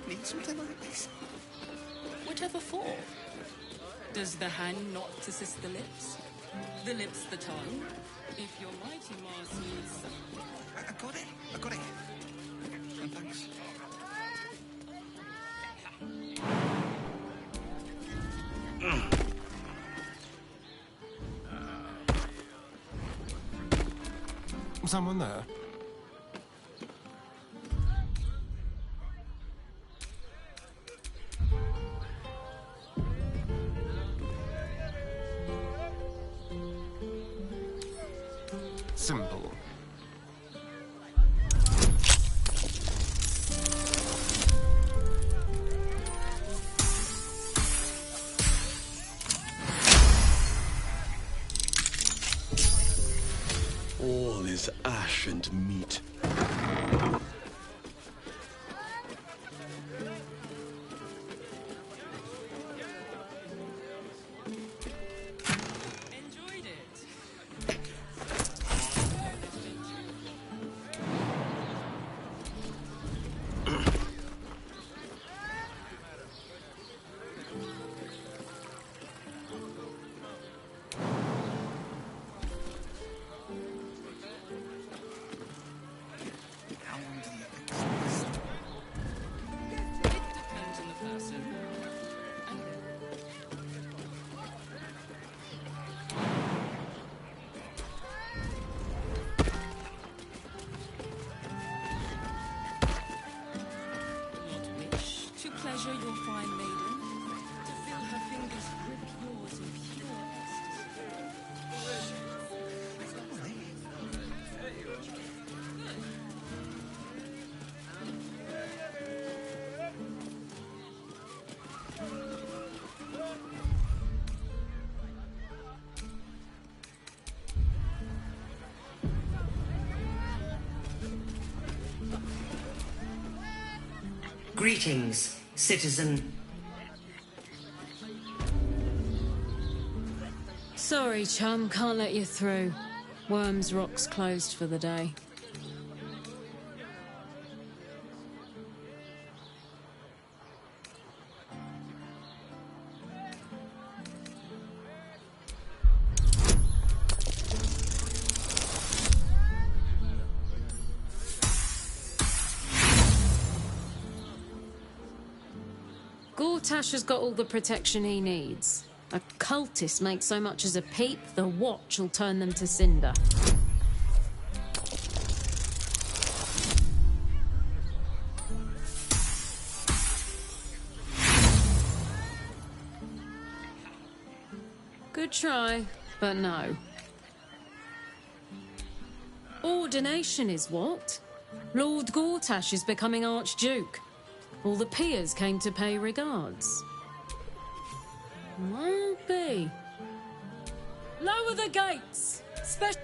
Need something like this? Whatever for? Does the hand not assist the lips? The lips the tongue? If your mighty Mars needs... I got it. I got it. And thanks. Someone there? Simple. All is ash and meat. Enjoyed it. How long do you think this lasts? It depends on the person. Not wish to pleasure your fine maiden, to feel her fingers grip yours in pure ecstasy. Greetings, citizen. Sorry, chum, can't let you through. Worms Rock's closed for the day. Gortash has got all the protection he needs. A cultist makes so much as a peep, the watch will turn them to cinder. try, but no. Ordination is what? Lord Gortash is becoming Archduke. All the peers came to pay regards. Might be. Lower the gates! Special.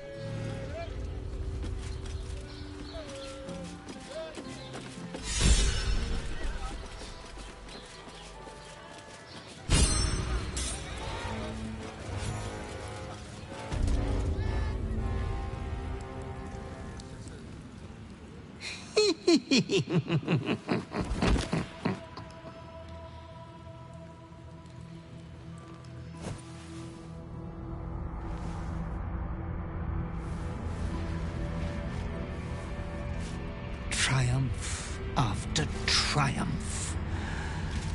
Triumph after triumph.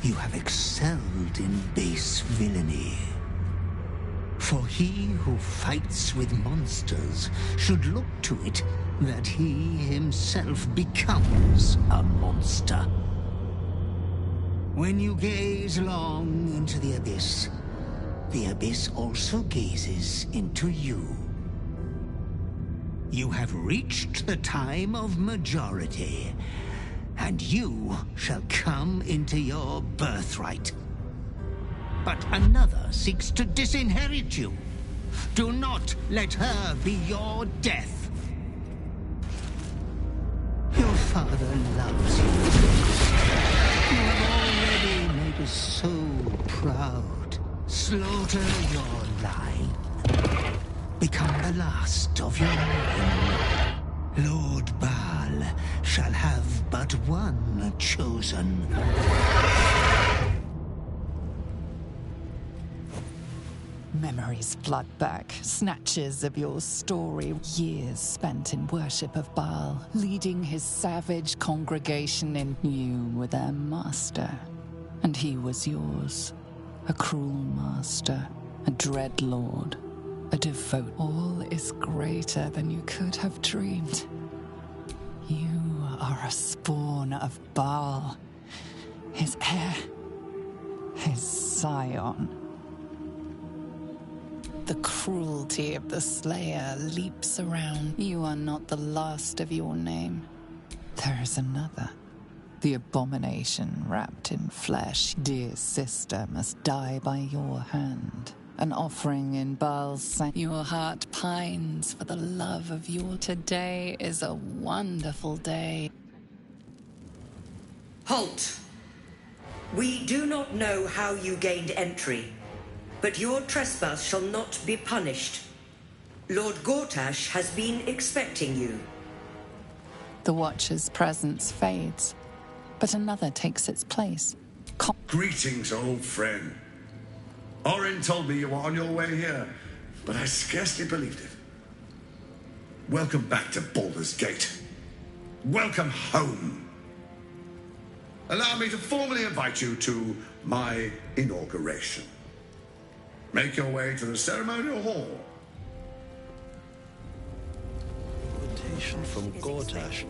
You have excelled in base villainy. For he who fights with monsters should look to it that he himself becomes a monster. When you gaze long into the abyss also gazes into you. You have reached the time of majority, and you shall come into your birthright. But another seeks to disinherit you. Do not let her be your death. Your father loves you. You have already made us so proud. Slaughter your line. Become the last of your own. Lord Baal shall have but one chosen. Memories flood back, snatches of your story, years spent in worship of Baal, leading his savage congregation, and you were their master. And he was yours, a cruel master, a dread lord, a devout. All is greater than you could have dreamed. You are a spawn of Baal, his heir, his scion. The cruelty of the Slayer leaps around. You are not the last of your name. There is another. The abomination wrapped in flesh. Dear sister must die by your hand. An offering in Baal's sanctuary. Your heart pines for the love of your... Today is a wonderful day. Halt! We do not know how you gained entry, but your trespass shall not be punished. Lord Gortash has been expecting you. The Watcher's presence fades, but another takes its place. Greetings, old friend. Orin told me you were on your way here, but I scarcely believed it. Welcome back to Baldur's Gate. Welcome home. Allow me to formally invite you to my inauguration. Make your way to the ceremonial hall. Invitation from Gortash.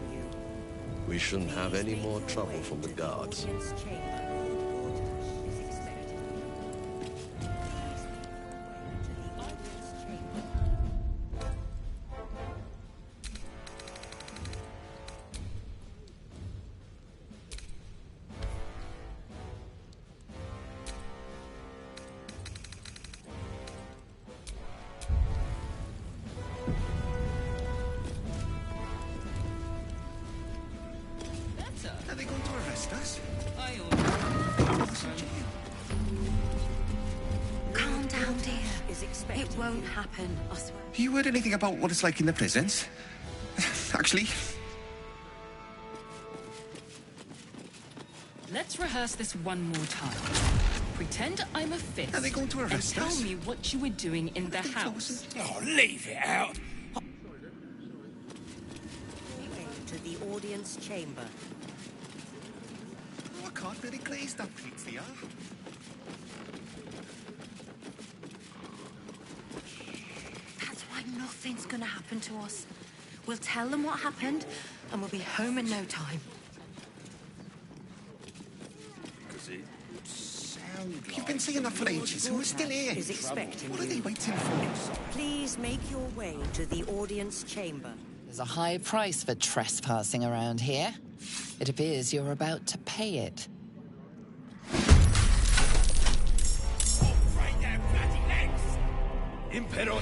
We shouldn't have any more trouble from the guards. Are they going to arrest us? Calm down, dear. It won't happen, I swear. Have you heard anything about what it's like in the prisons? Actually, Let's rehearse this one more time. Pretend I'm a fifth. Are they going to arrest and us? tell me what you were doing in the house. Oh, leave it out. To the audience chamber. Oh, I can't really glaze that pizza. That's why nothing's gonna happen to us. We'll tell them what happened, and we'll be home in no time. Because it You've been saying that for ages, and we're still here. Is expecting What are they you. waiting for? Please make your way to the audience chamber. There's a high price for trespassing around here. It appears you're about to pay it. Right their bloody legs! Impero!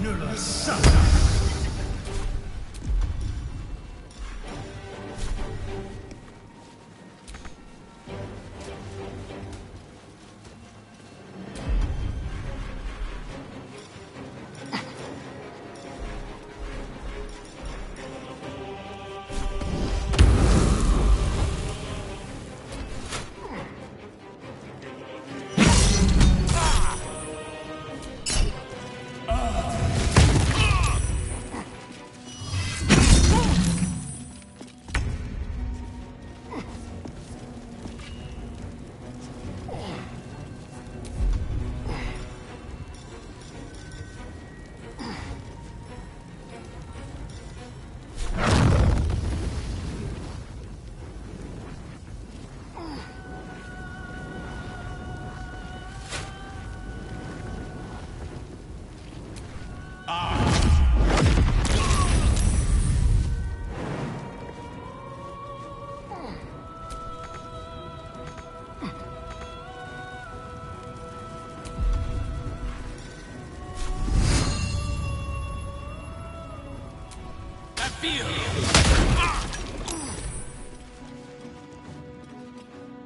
Nulla Sata!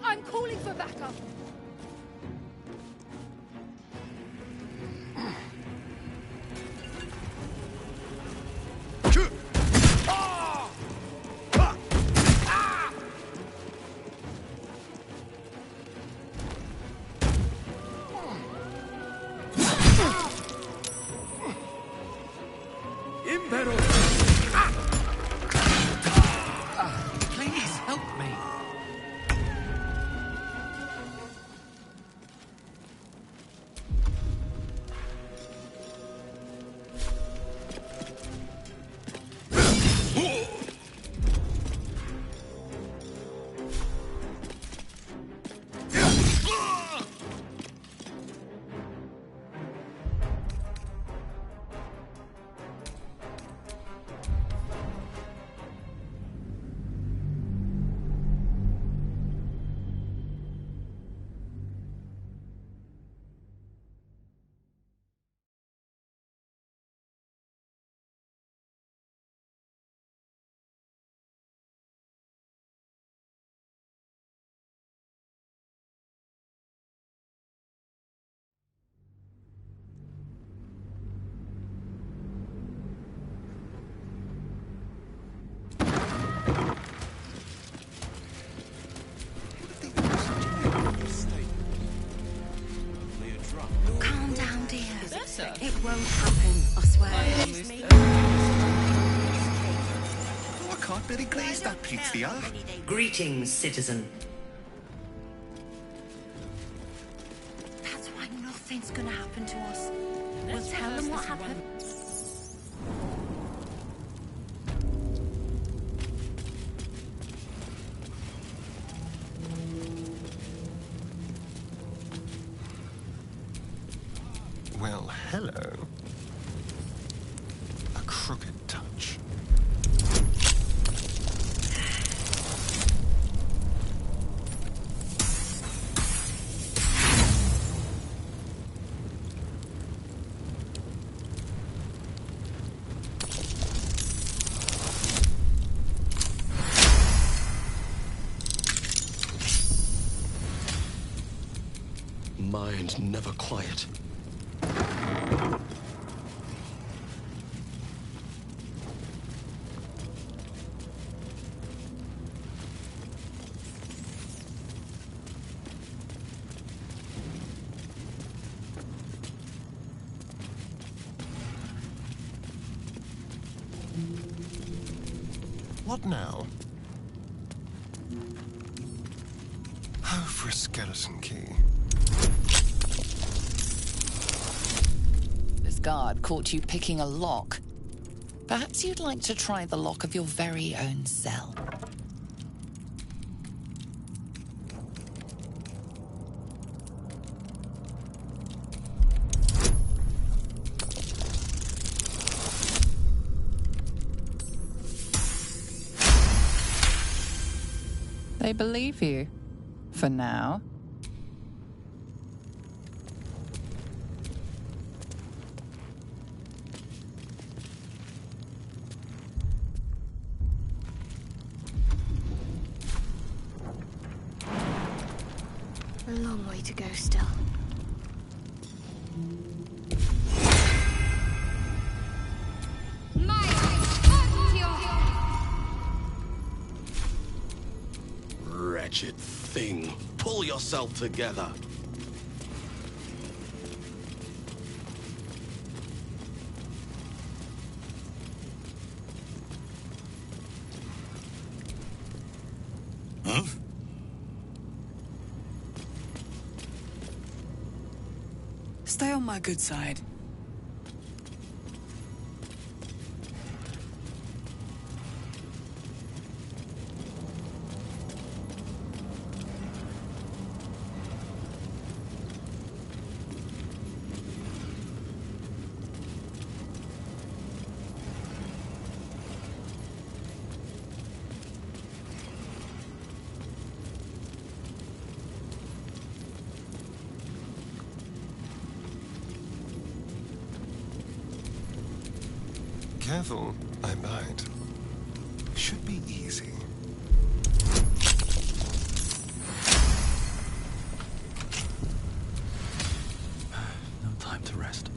I'm calling for backup. Impero! Please help me. Calm down, dear. Better. It won't happen, I swear. Oh, I can't really glaze that pizza. Greetings, citizen. That's why nothing's gonna happen to us. We'll tell them what happened. Well, hello. A crooked touch. Mind never quiet. What now? Oh, for a skeleton key. This guard caught you picking a lock. Perhaps you'd like to try the lock of your very own cell. They believe you. For now. A long way to go still. Wretched thing. Pull yourself together. Huh? Stay on my good side. Careful, I might. Should be easy. No time to rest.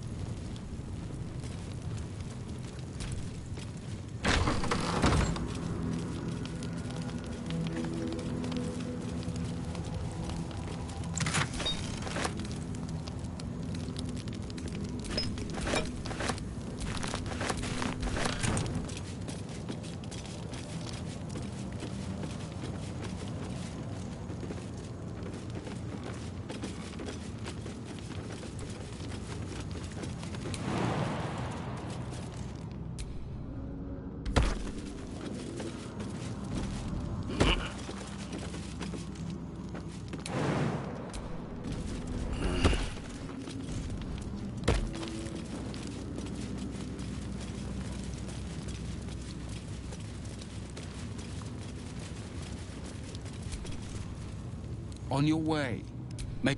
On your way. Make...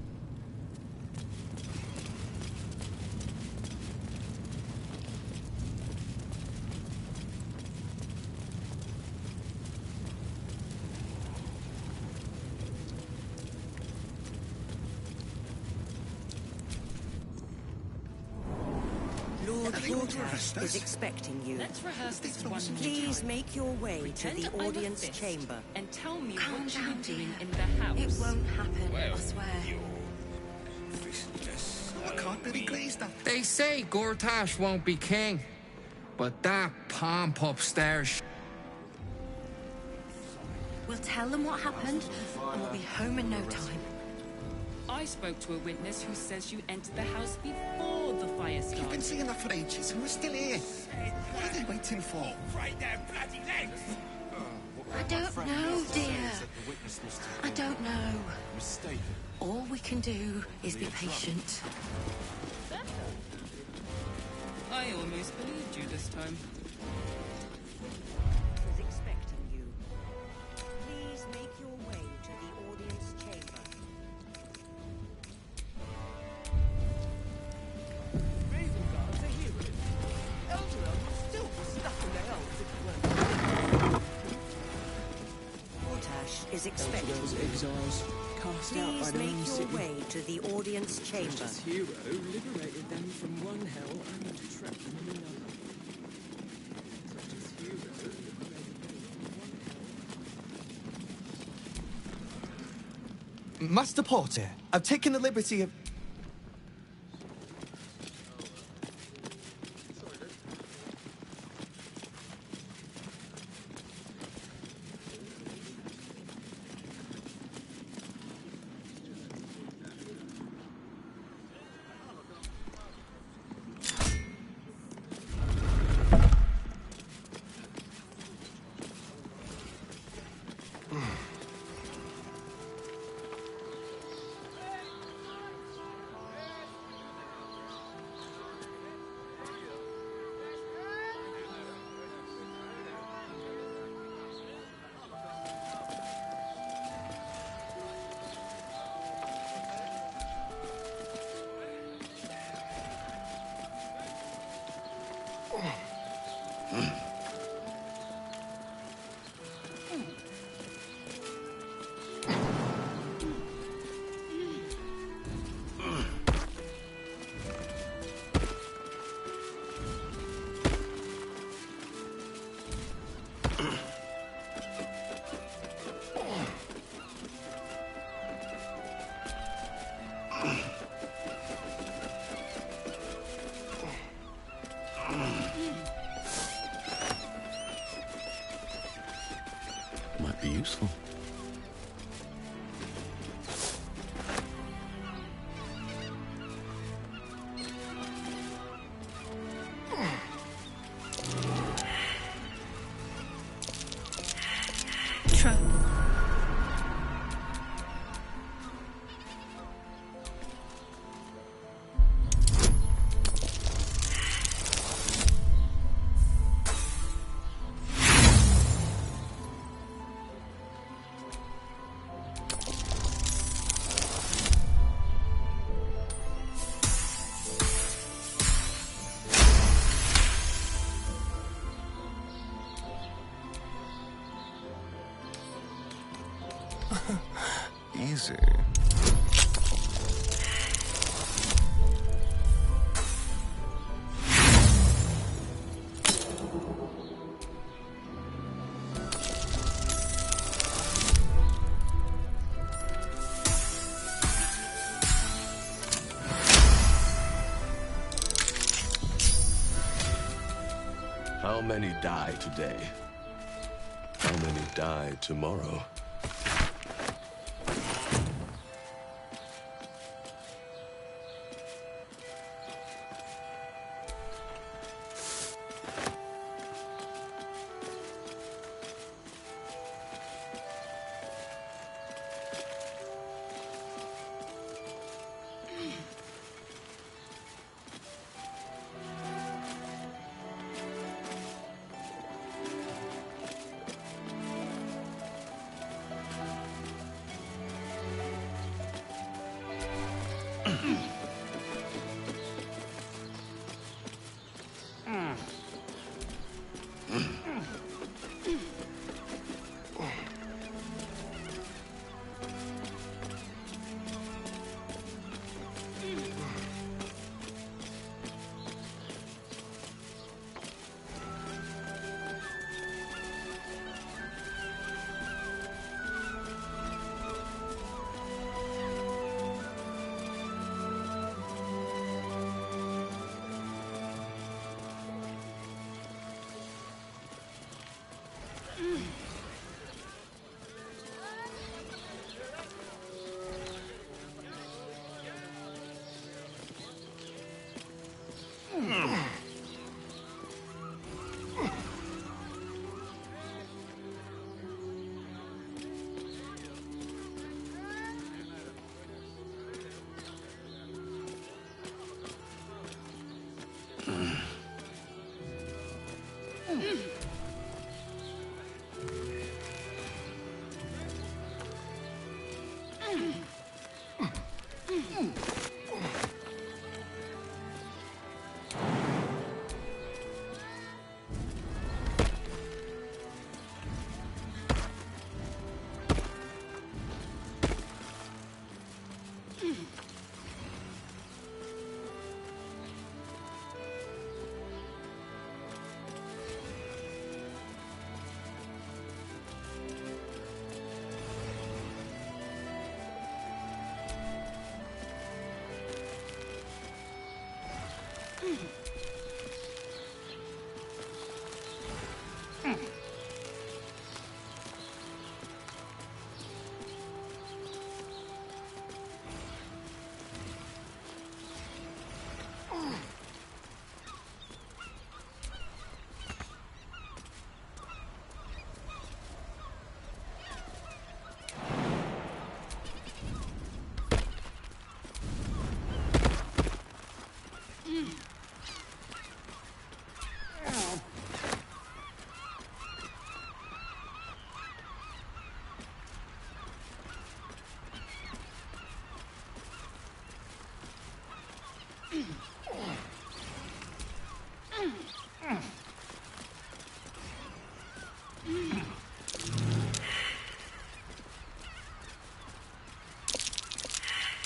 Lord Gortash is expecting you. Let's rehearse this one more Please time. make your way Pretend to the I'm a audience fist chamber. and tell me Calm what you were down, doing dear. in the house. It won't happen, I swear. I can't really glaze that. They say Gortash won't be king, but that pomp upstairs... We'll tell them what happened, and we'll be home in no time. I spoke to a witness who says you entered the house before the fire started. You've been saying that for ages, and we're still here. What are they waiting for? Right their bloody legs! I don't know, dear. I don't know. All we can do is be patient. I almost believed you this time. Is expecting you. Please make your way to the audience chamber. Raven guards are heroes. Elderel would still be stuck in their elves if it weren't. Gortash is expecting Elturel's you. exiles, cast out by Please their own make your city. way to the audience chamber. This hero liberated them from one hell and trapped them in another. Precious hero liberated them from one hell. Master Porter, I've taken the liberty of... easy. How many die today? How many die tomorrow?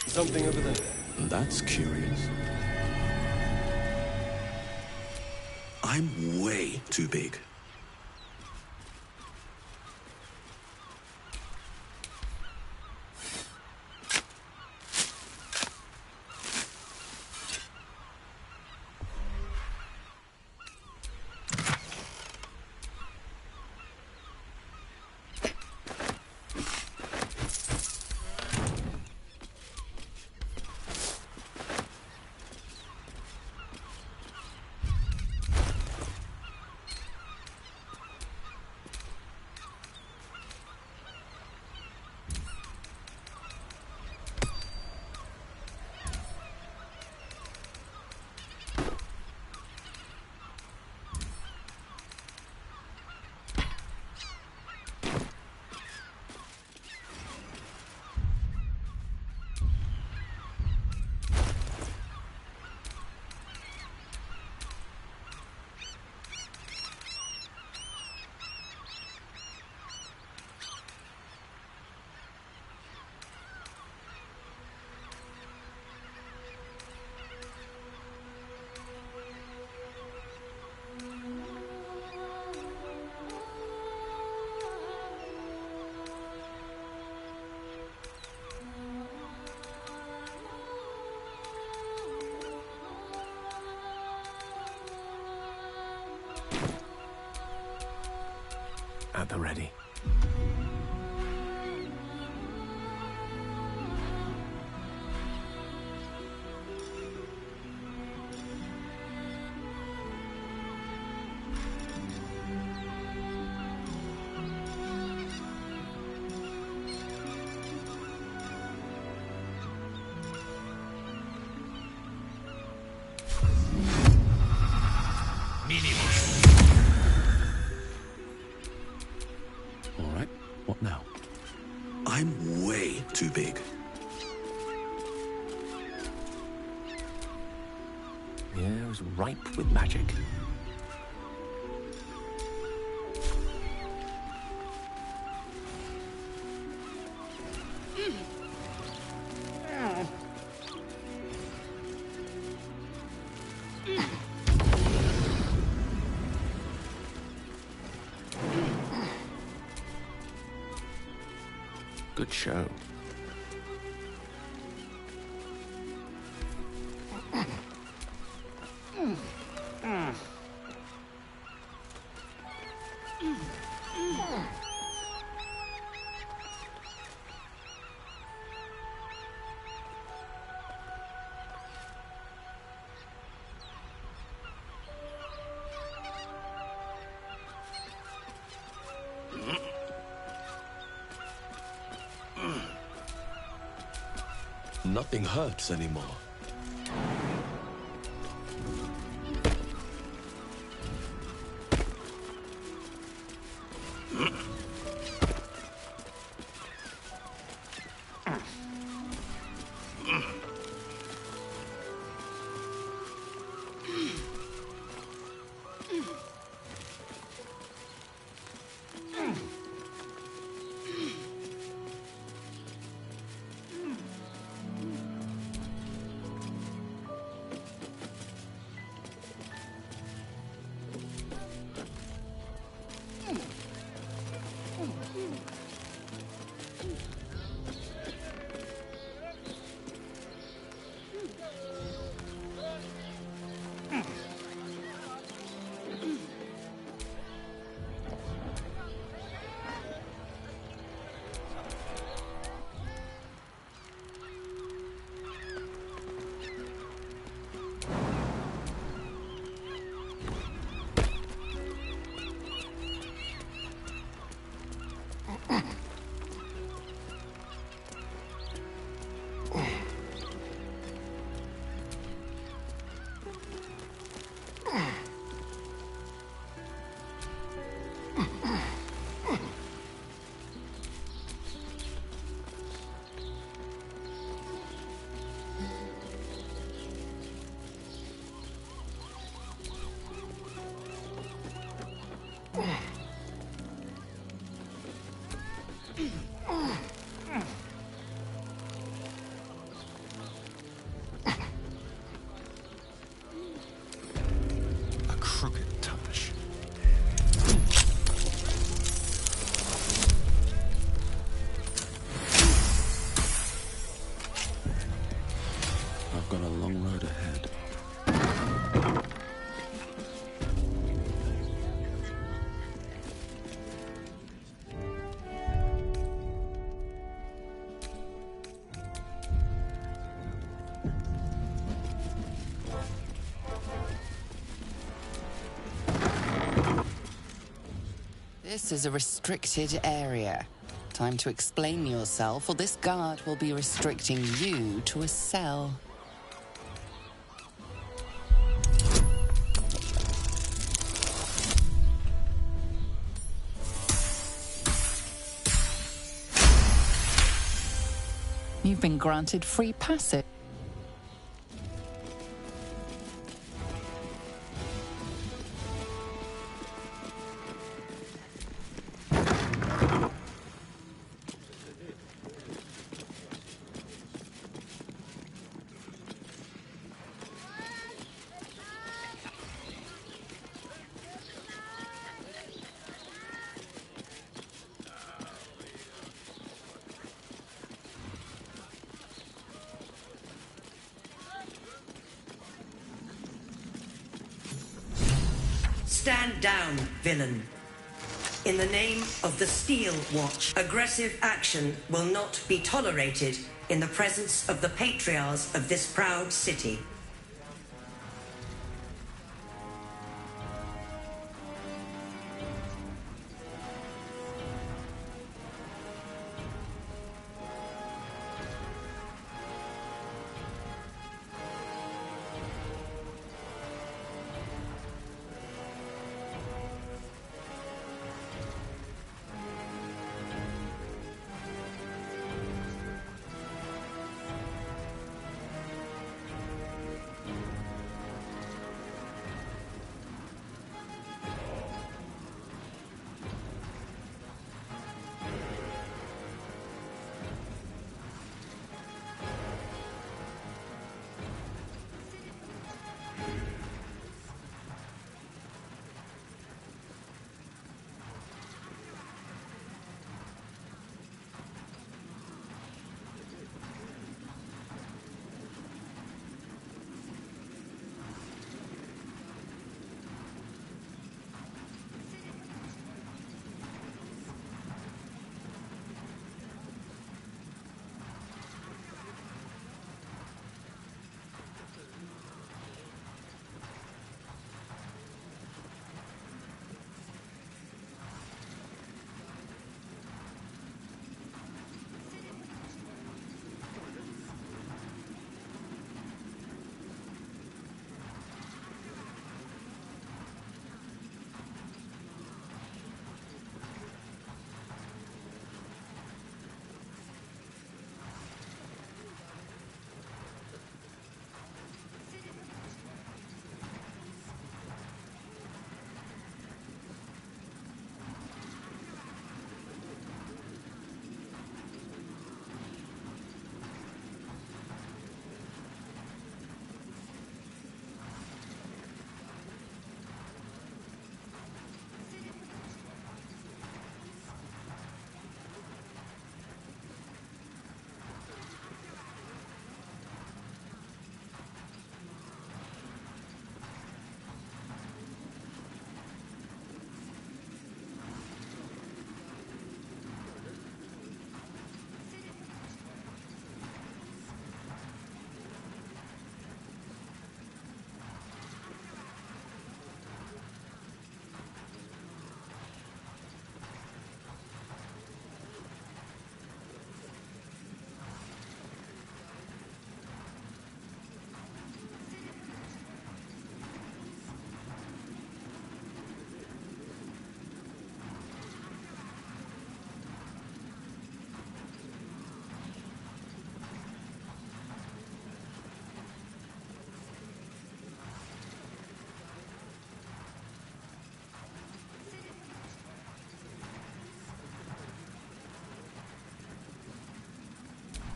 Something over there. That's curious. I'm way too big. at the ready. All right, what now? I'm way too big. The air is ripe with magic. Good show. Nothing hurts anymore. A crooked touch. I've got a long road ahead. This is a restricted area. Time to explain yourself, or this guard will be restricting you to a cell. You've been granted free passage. Stand down, villain. in the name of the Steel Watch. Aggressive action will not be tolerated in the presence of the patriarchs of this proud city.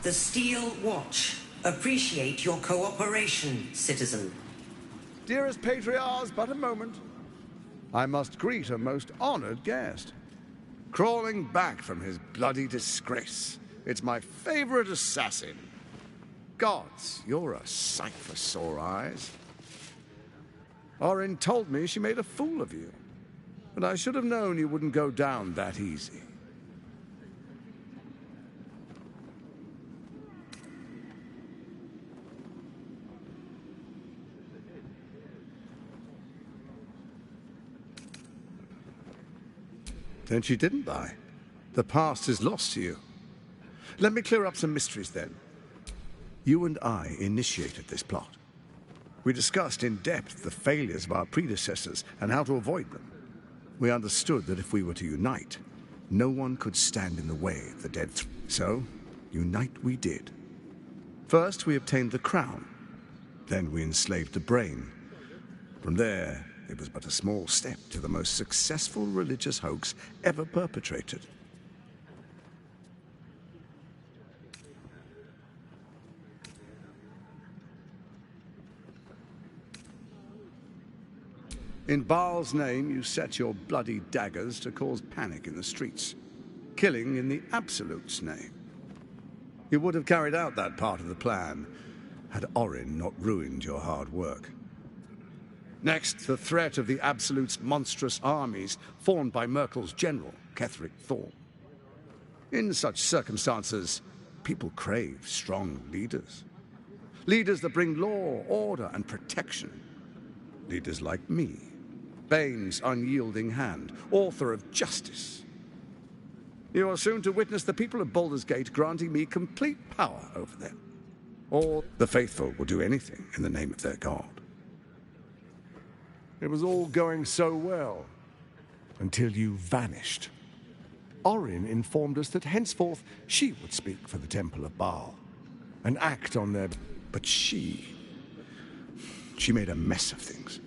The Steel Watch appreciate your cooperation, citizen. Dearest patriarchs, but a moment. I must greet a most honored guest. Crawling back from his bloody disgrace. It's my favorite assassin. Gods, you're a sight for sore eyes. Orin told me she made a fool of you. But I should have known you wouldn't go down that easy. Then she didn't lie. The past is lost to you. Let me clear up some mysteries then. You and I initiated this plot. We discussed in depth the failures of our predecessors and how to avoid them. We understood that if we were to unite, no one could stand in the way of the dead. So, unite we did. First, we obtained the crown. Then we enslaved the brain. From there, it was but a small step to the most successful religious hoax ever perpetrated. In Baal's name, you set your bloody daggers to cause panic in the streets, killing in the Absolute's name. You would have carried out that part of the plan had Orin not ruined your hard work. Next, the threat of the Absolute's monstrous armies formed by Merkel's general, Ketheric Thorm. In such circumstances, people crave strong leaders. Leaders that bring law, order, and protection. Leaders like me, Bane's unyielding hand, author of justice. You are soon to witness the people of Baldur's Gate granting me complete power over them. Or the faithful will do anything in the name of their god. It was all going so well, until you vanished. Orin informed us that henceforth she would speak for the Temple of Baal, and act on their... But she made a mess of things.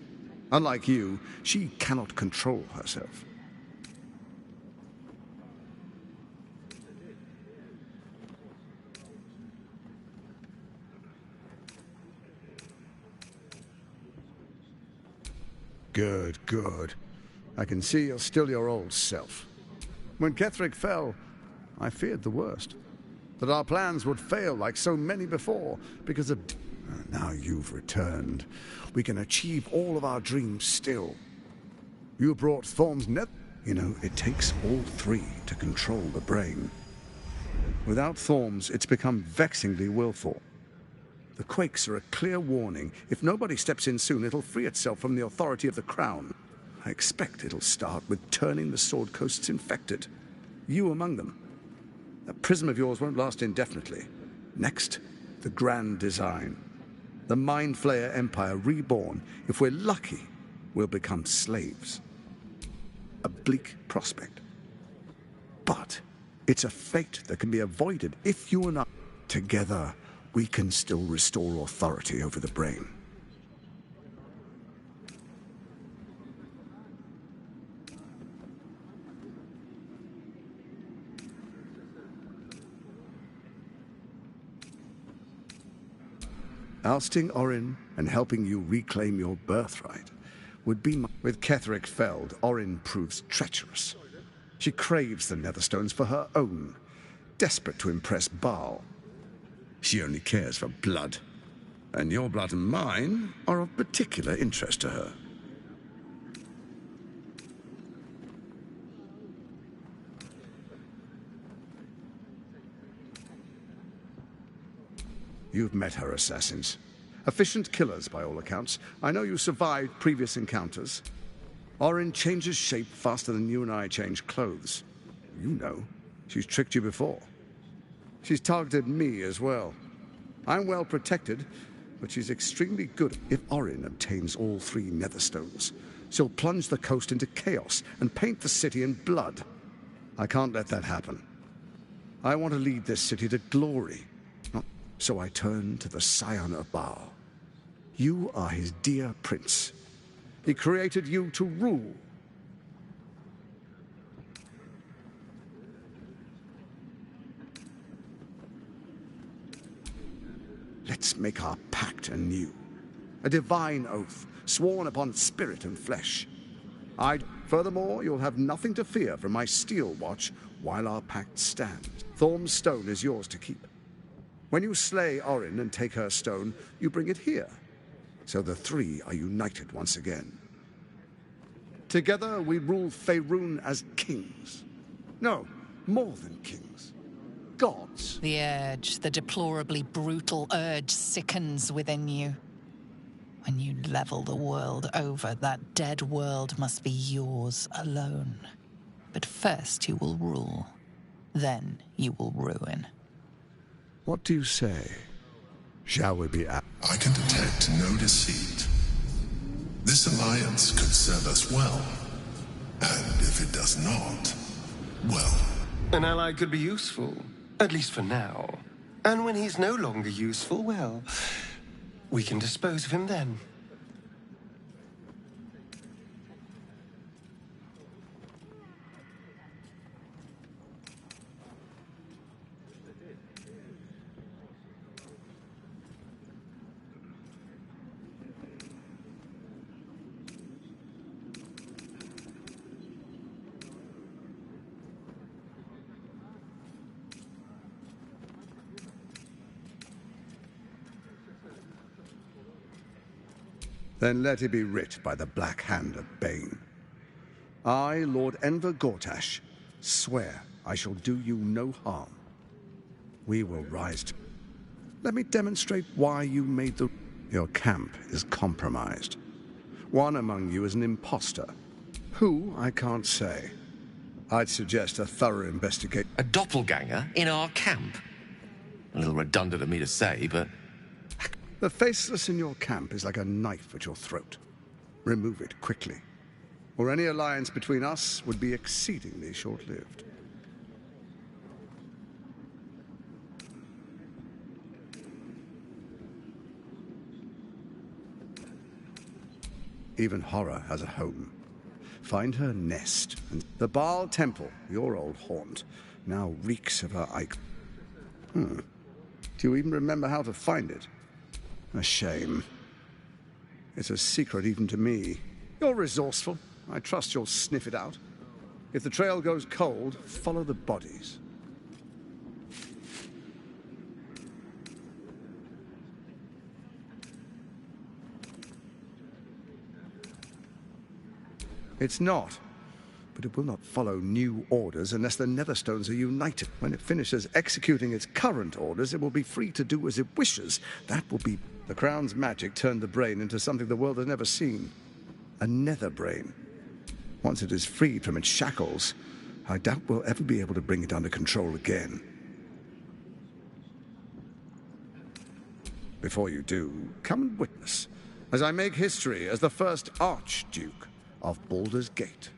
Unlike you, she cannot control herself. Good, good. I can see you're still your old self. When Ketheric fell, I feared the worst. That our plans would fail like so many before because of... Now you've returned. We can achieve all of our dreams still. You brought Thorm's net... You know, it takes all three to control the brain. Without Thorm's, it's become vexingly willful. The quakes are a clear warning. If nobody steps in soon, it'll free itself from the authority of the Crown. I expect it'll start with turning the Sword Coasts infected. You among them. That prism of yours won't last indefinitely. Next, the grand design. The Mind Flayer Empire reborn. If we're lucky, we'll become slaves. A bleak prospect. But it's a fate that can be avoided if you and I... Together, we can still restore authority over the brain. Ousting Orin and helping you reclaim your birthright would be my... With Ketheric felled, Orin proves treacherous. She craves the Netherstones for her own, desperate to impress Baal. She only cares for blood, and your blood and mine are of particular interest to her. You've met her assassins. Efficient killers, by all accounts. I know you survived previous encounters. Orin changes shape faster than you and I change clothes. You know, she's tricked you before. She's targeted me as well. I'm well protected, but she's extremely good. If Orin obtains all three Netherstones, she'll plunge the coast into chaos and paint the city in blood. I can't let that happen. I want to lead this city to glory. So I turn to the Scion of Baal. You are his dear prince. He created you to rule. Let's make our pact anew. A divine oath, sworn upon spirit and flesh. Furthermore, you'll have nothing to fear from my steel watch while our pact stands. Thorm's stone is yours to keep. When you slay Orin and take her stone, you bring it here. So the three are united once again. Together we rule Faerun as kings. No, more than kings. Gods. The urge, the deplorably brutal urge sickens within you. When you level the world over, that dead world must be yours alone. But first you will rule. Then you will ruin. What do you say? Shall we be at... I can detect no deceit. This alliance could serve us well. And if it does not, well... An ally could be useful, at least for now. And when he's no longer useful, well, we can dispose of him then. Then let it be writ by the black hand of Bane. I, Lord Enver Gortash, swear I shall do you no harm. We will rise to... Let me demonstrate why you made the... Your camp is compromised. One among you is an imposter. Who, I can't say. I'd suggest a thorough investigation. A doppelganger in our camp? A little redundant of me to say, but... The faceless in your camp is like a knife at your throat. Remove it quickly, or any alliance between us would be exceedingly short-lived. Even horror has a home. Find her nest. And the Baal Temple, your old haunt, now reeks of her icon. Do you even remember how to find it? A shame. It's a secret even to me. You're resourceful. I trust you'll sniff it out. If the trail goes cold, follow the bodies. It's not. But it will not follow new orders unless the Netherstones are united. When it finishes executing its current orders, it will be free to do as it wishes. That will be... The Crown's magic turned the brain into something the world has never seen. A nether brain. Once it is freed from its shackles, I doubt we'll ever be able to bring it under control again. Before you do, come and witness, as I make history as the first Archduke of Baldur's Gate.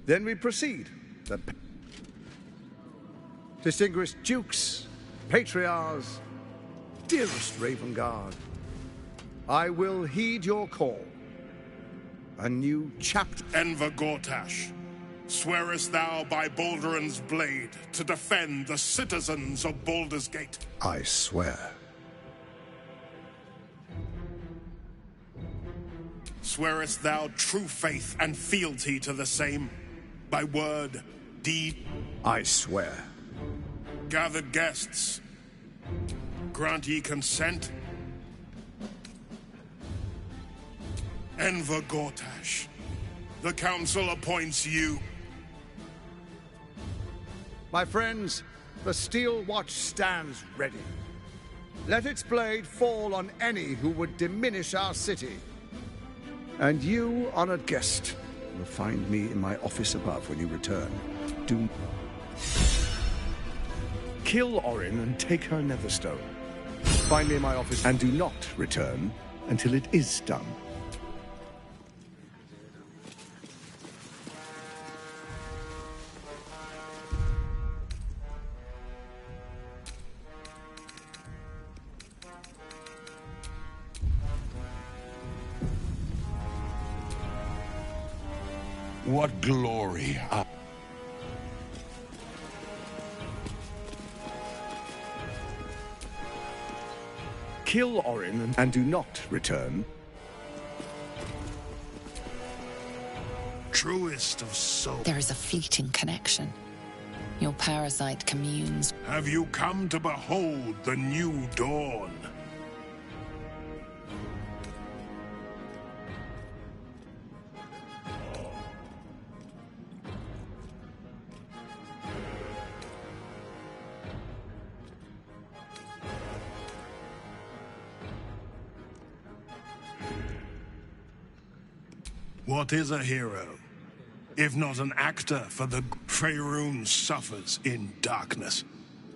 Then we proceed. The distinguished dukes, patriarchs, dearest Ravengard, I will heed your call. A new chapter. Enver Gortash, swearest thou by Balduran's blade to defend the citizens of Baldur's Gate? I swear. Swearest thou true faith and fealty to the same? By word, deed? I swear. Gathered guests, grant ye consent? Enver Gortash, the council appoints you. My friends, the Steel Watch stands ready. Let its blade fall on any who would diminish our city. And you, honored guest, will find me in my office above when you return. Do... Kill Orin and take her Netherstone. Find me in my office and do not return until it is done. What glory! Kill Orin and do not return. Truest of souls. There is a fleeting connection. Your parasite communes. Have you come to behold the new dawn? What is a hero, if not an actor for the Faerun suffers in darkness?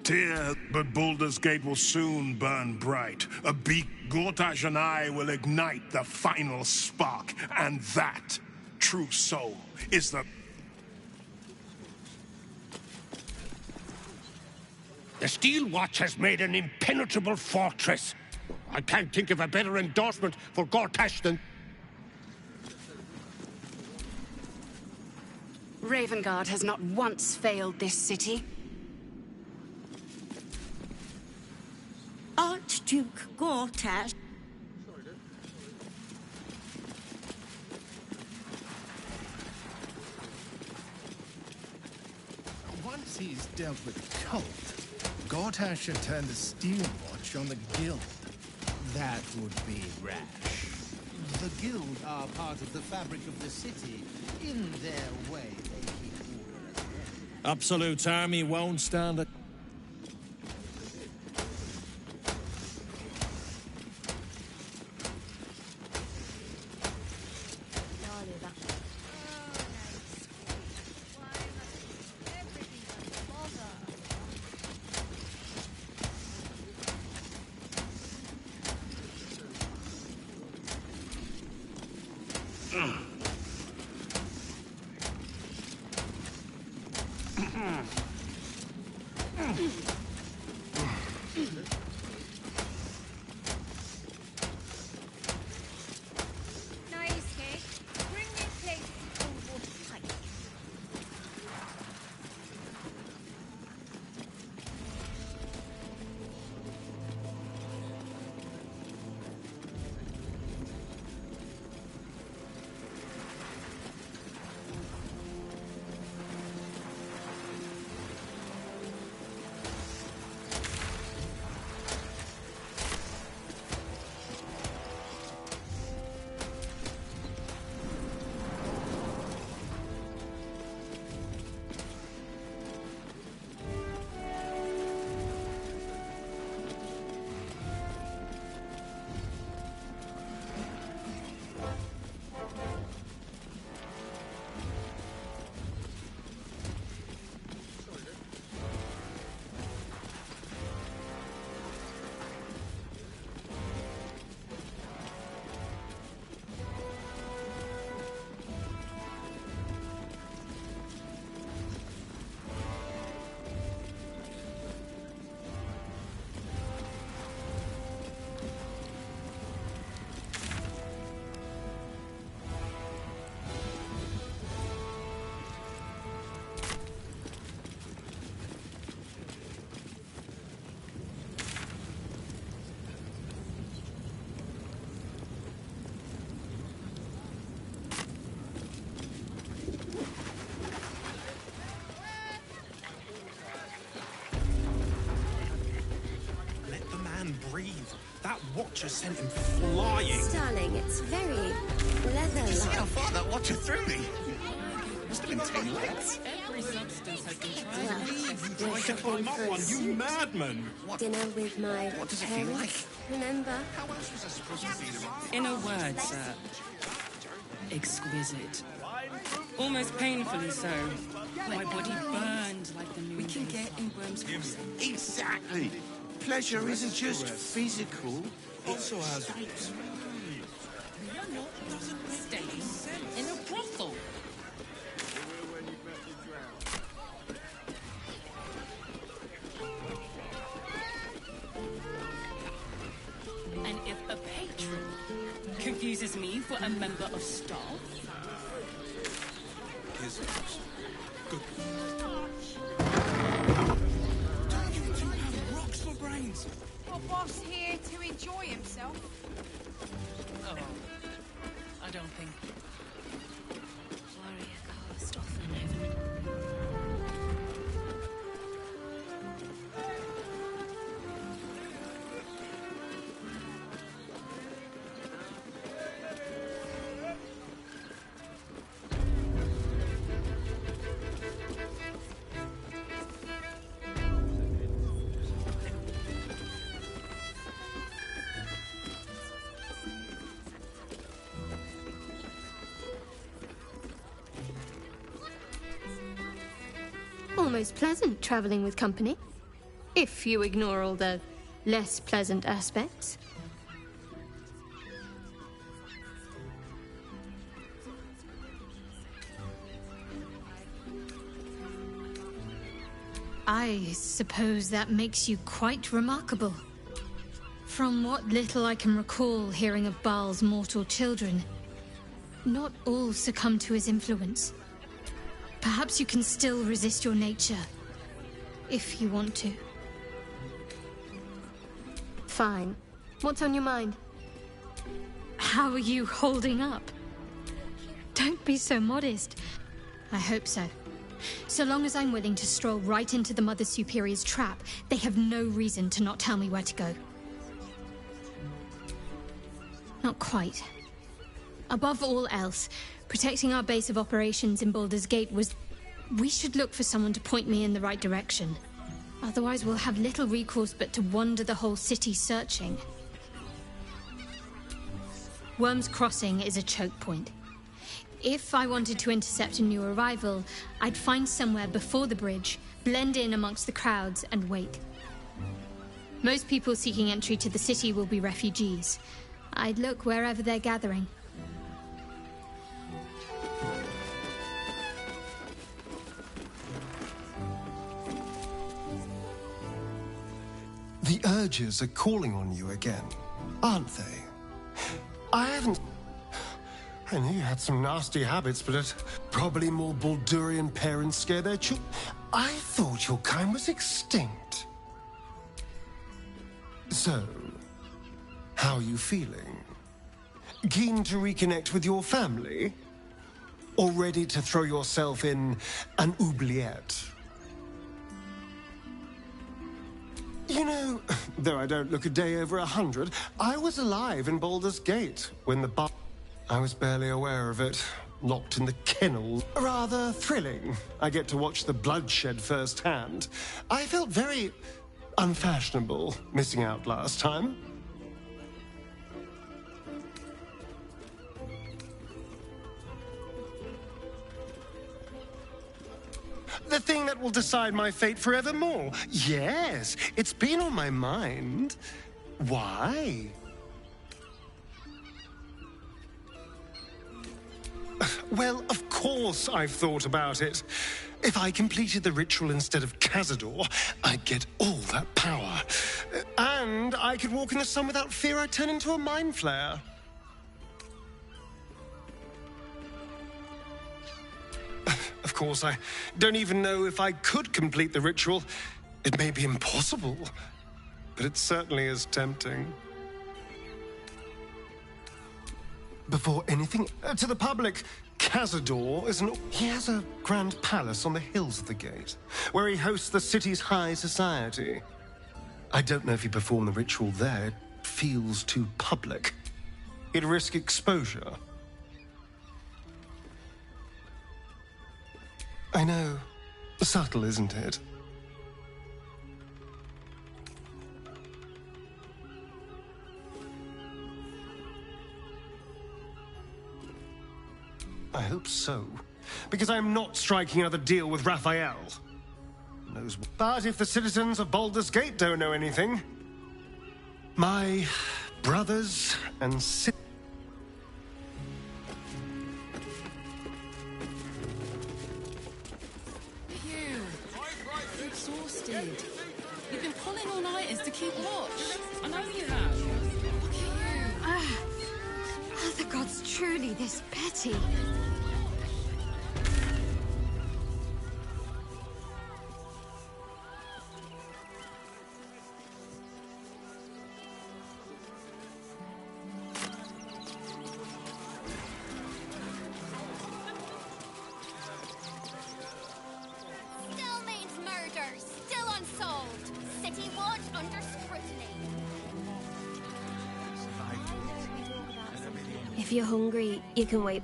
Tear, but Baldur's Gate will soon burn bright. A beak, Gortash and I will ignite the final spark, and that, true soul, is the... The Steel Watch has made an impenetrable fortress. I can't think of a better endorsement for Gortash than... Ravengard has not once failed this city. Archduke Gortash. he's dealt with the cult, Gortash should turn the steel watch on the guild. That would be rash. The guild are part of the fabric of the city. In their way, they keep order as well. Absolute army won't stand it. Breathe. That watcher sent him flying. Darling, it's very leather-like. See how far that watcher threw me? Must have been 10 legs. Every substance has been You tried to climb up one, you madman! Dinner with my What does it feel parents, like? remember? How else was I supposed to feel about In a word, sir. Exquisite. Almost painfully so. My body burned like the moon. We can get in Worm's Crossing. Exactly. Pleasure isn't just physical, it also has... Stays in a brothel. And if a patron confuses me for a member of staff, Here's yours. Good. Brains. Your boss here to enjoy himself? oh, I don't think. Warrior cast off in heaven. Almost pleasant traveling with company, if you ignore all the less pleasant aspects. I suppose that makes you quite remarkable. From what little I can recall hearing of Baal's mortal children, not all succumb to his influence. Perhaps you can still resist your nature, if you want to. Fine. What's on your mind? How are you holding up? Don't be so modest. I hope so. So long as I'm willing to stroll right into the Mother Superior's trap, they have no reason to not tell me where to go. Not quite. Above all else, protecting our base of operations in Baldur's Gate was... We should look for someone to point me in the right direction. Otherwise, we'll have little recourse but to wander the whole city searching. Worm's Crossing is a choke point. If I wanted to intercept a new arrival, I'd find somewhere before the bridge, blend in amongst the crowds, and wait. Most people seeking entry to the city will be refugees. I'd look wherever they're gathering. The urges are calling on you again, aren't they? I haven't... I knew you had some nasty habits, but probably more Baldurian parents scare their children. I thought your kind was extinct. So, how are you feeling? Keen to reconnect with your family? Or ready to throw yourself in an oubliette? You know, though I don't look a day over 100, I was alive in Baldur's Gate when the I was barely aware of it, locked in the kennel. Rather thrilling. I get to watch the bloodshed firsthand. I felt very unfashionable missing out last time. The thing that will decide my fate forevermore. Yes, it's been on my mind. Why? Well, of course I've thought about it. If I completed the ritual instead of Cazador, I'd get all that power. And I could walk in the sun without fear I'd turn into a mind flare. Of course, I don't even know if I could complete the ritual. It may be impossible, but it certainly is tempting. Before anything, to the public, Cazador is he has a grand palace on the hills of the gate, where he hosts the city's high society. I don't know if he performed the ritual there. It feels too public. It'd risk exposure. I know. Subtle, isn't it? I hope so. Because I'm not striking another deal with Raphael. Knows. But if the citizens of Baldur's Gate don't know anything, my brothers and sisters... Exhausted. You've been pulling all-nighters to keep watch. I know you have. Look at you. Are the gods truly this petty? If you're hungry, you can wait.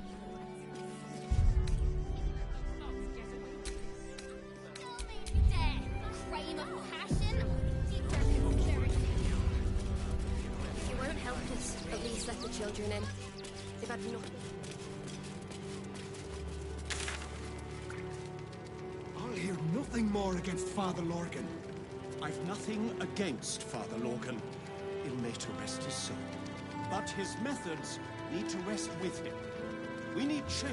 If you won't help us, at least let the children in. They've had enough. I'll hear nothing more against Father Lorgan. I've nothing against Father Lorgan. He'll may to rest his soul. But his methods need to rest with him. We need change.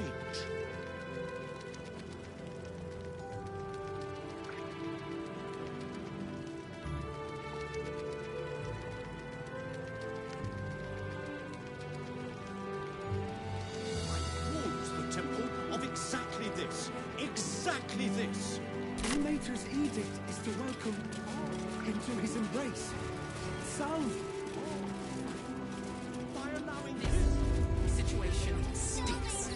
I warned the temple of exactly this. Exactly this. The Mater's edict is to welcome all into his embrace. Salve! Situation stinks.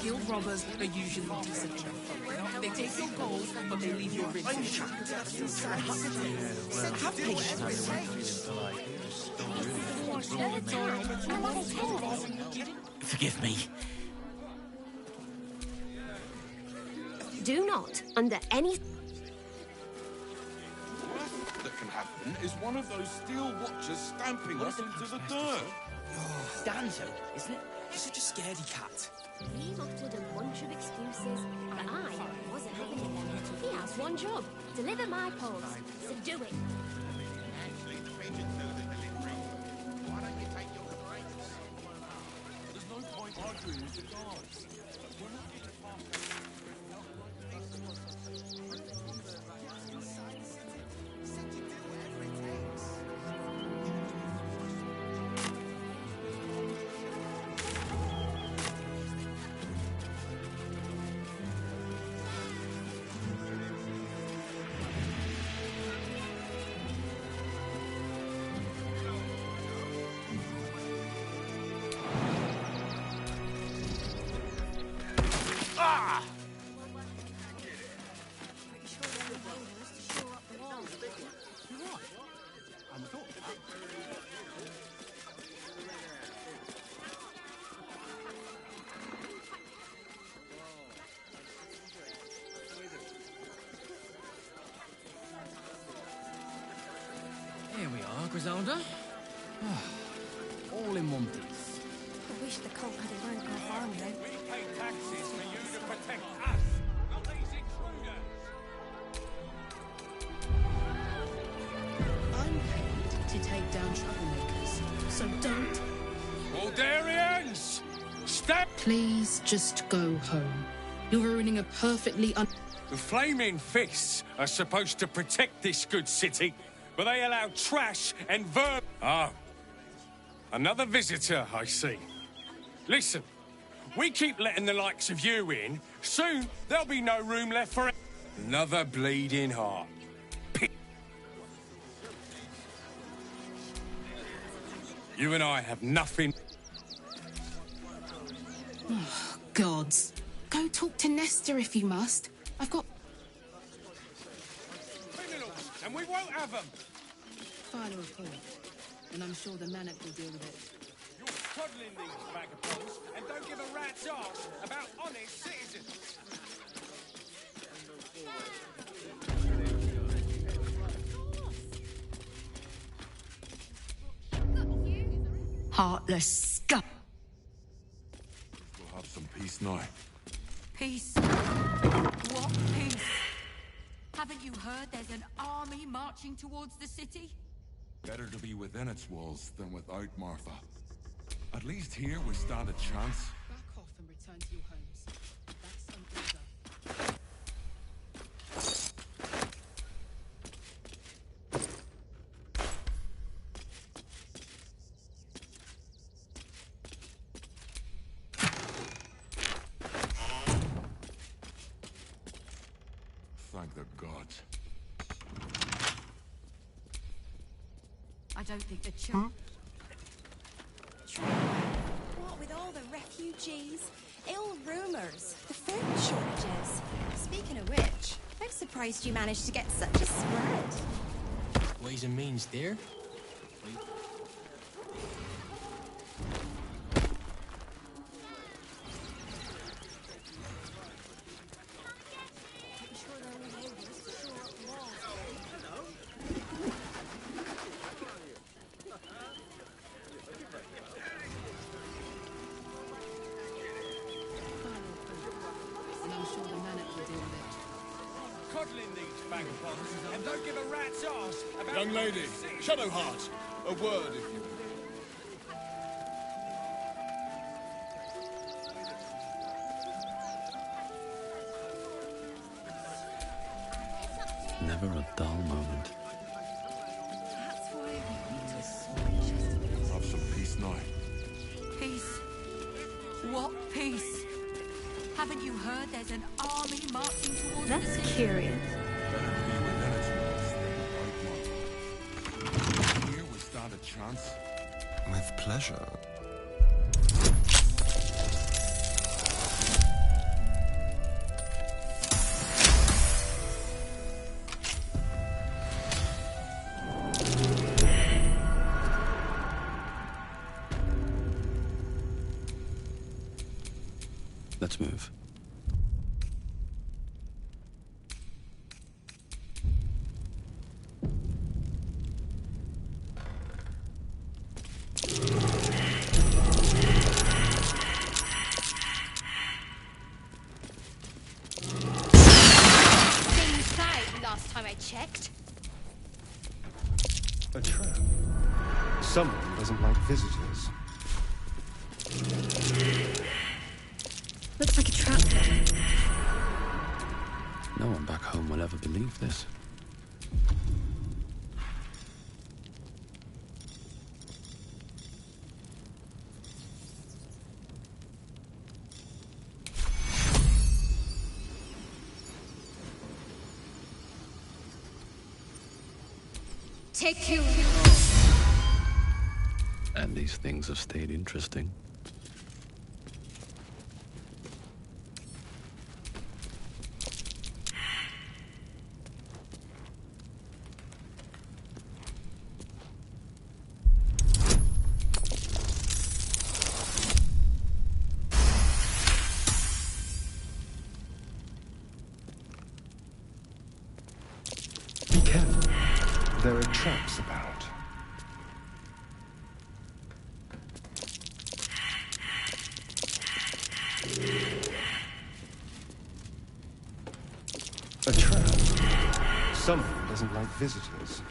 Guild robbers are usually decent. They take your gold, but they leave your ribs intact. Have patience. Forgive me. Do not, under any... That can happen is one of those steel watchers stamping us into the dirt. Danzo, isn't it? You're such a scaredy cat. He muttered a bunch of excuses, but I wasn't having it then. He has one job, deliver my post, so do it. There's no point arguing with the guards. We're not getting past. Here we are, Griselda. All in one piece. I wish the cult had a rank off army. We pay taxes for you to protect us, not these intruders. I'm paid to take down troublemakers, so don't... Baldurians! Step! Please just go home. You're ruining a perfectly The Flaming Fists are supposed to protect this good city, but they allow trash and vermin. Oh. Another visitor, I see. Listen, we keep letting the likes of you in, soon there'll be no room left for it. Another bleeding heart. You and I have nothing. Oh, gods. Go talk to Nestor if you must. I've got... Criminals, and we won't have them. File a report, and I'm sure the Manic will deal with it. You're coddling these vagabonds, and don't give a rat's arse about honest citizens. Heartless scum. We'll have some peace now. Peace? What peace? Haven't you heard there's an army marching towards the city? Better to be within its walls than without, Martha. At least here we stand a chance. Back off and return to your homes. That's an order. Thank the gods. I don't think the children... What with all the refugees, ill rumours, the food shortages? Speaking of which, I'm surprised you managed to get such a spread. Ways and means, dear. And I'm sure the Manic will deal with it. Coddling these vagabonds, and don't give a rat's arse about... Young lady, honest citizens. Shadowheart, a word if you will. Never a dull moment. Have some peace now. Peace? What peace? Haven't you heard there's an army marching towards the That's city? curious. Better to be within its walls than without, Martha. Here we stand a chance. With pleasure. Let's move. Inside last time I checked. A trap. Someone doesn't like visitors. Looks like a trap. No one back home will ever believe this. Take two. And these things have stayed interesting. Be careful. There are traps about. A trap. Someone doesn't like visitors.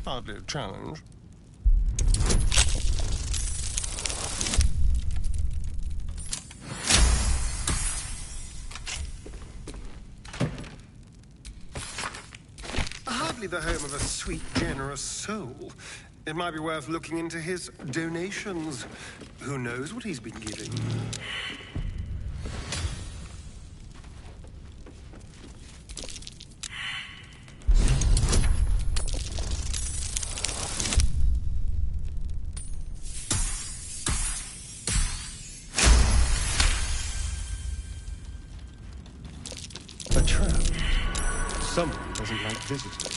Hardly a challenge. Hardly the home of a sweet, generous soul. It might be worth looking into his donations. Who knows what he's been giving? A trap. Someone doesn't like visitors.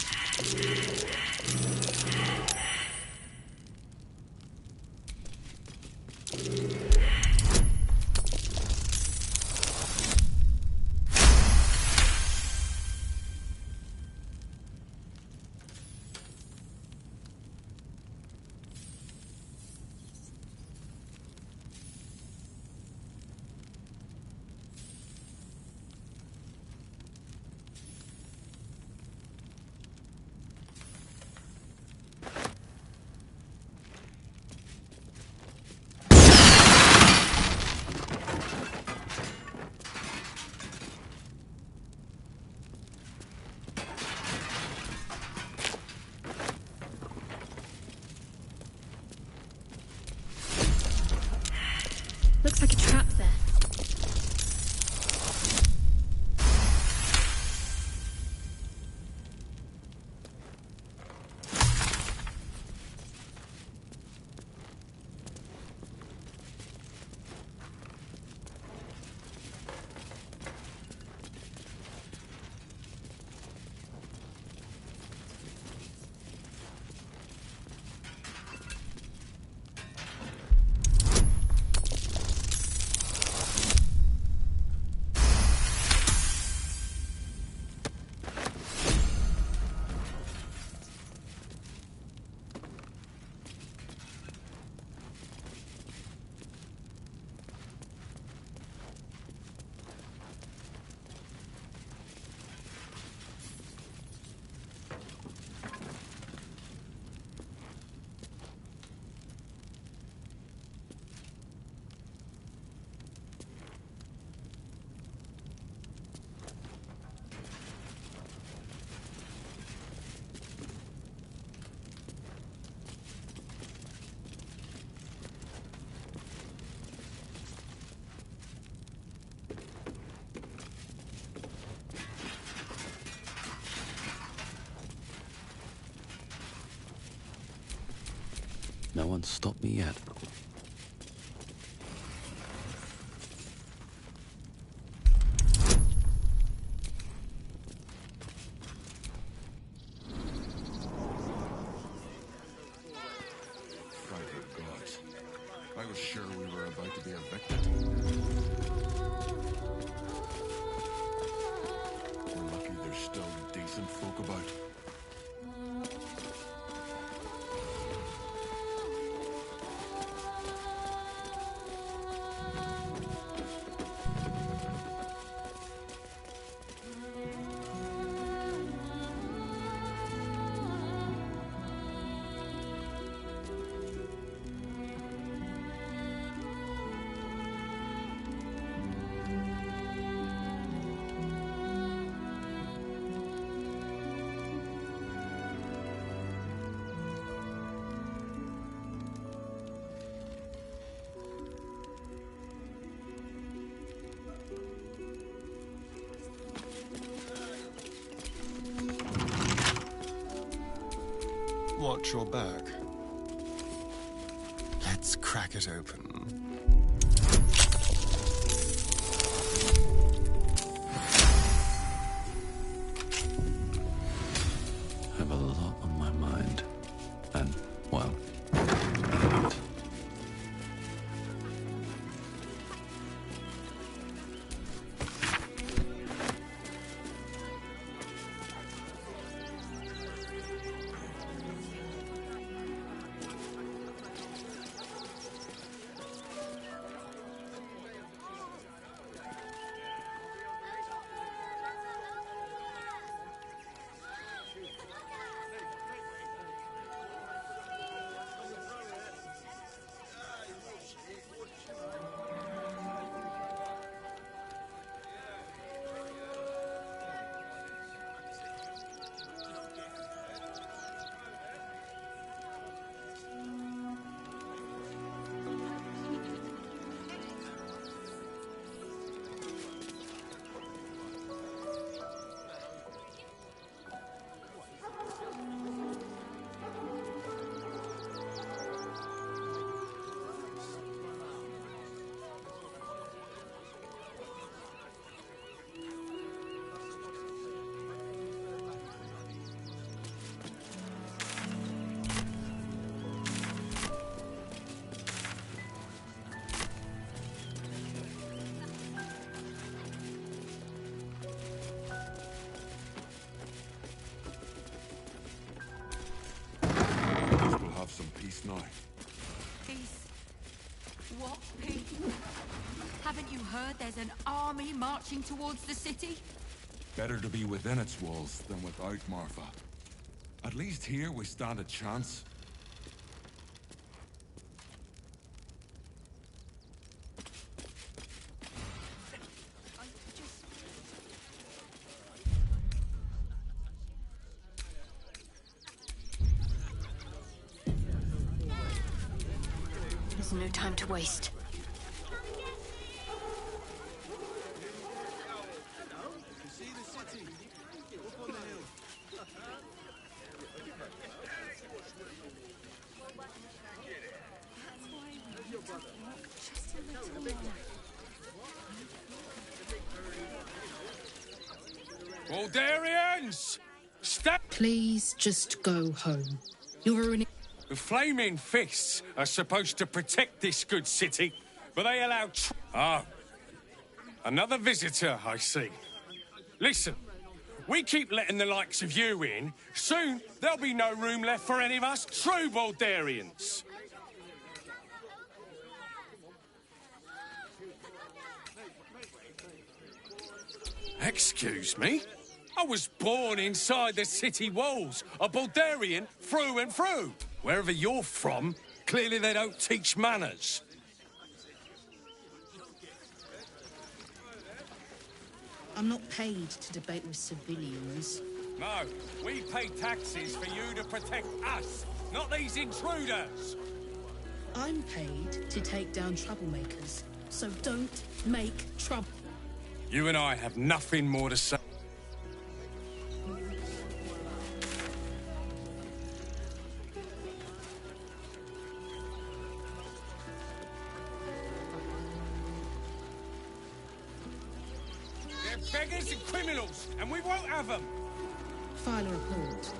No one's stopped me yet. Frightened gods. I was sure we were about to be evicted. We're lucky there's still decent folk about. Watch your back. Let's crack it open. I have a lot on my mind. And, well, Some peace now. Peace? What peace? Haven't you heard there's an army marching towards the city? Better to be within its walls than without, Martha. At least here we stand a chance. There's no time to waste. Baldurians! Stop! Please just go home. You're ruining... The flaming fists are supposed to protect this good city, but they allow another visitor, I see. Listen, we keep letting the likes of you in. Soon, there'll be no room left for any of us true Baldurians. Excuse me? I was born inside the city walls, a Baldurian through and through. Wherever you're from, clearly they don't teach manners. I'm not paid to debate with civilians. No, we pay taxes for you to protect us, not these intruders. I'm paid to take down troublemakers, so don't make trouble. You and I have nothing more to say. Beggars and criminals, and we won't have them. File a report,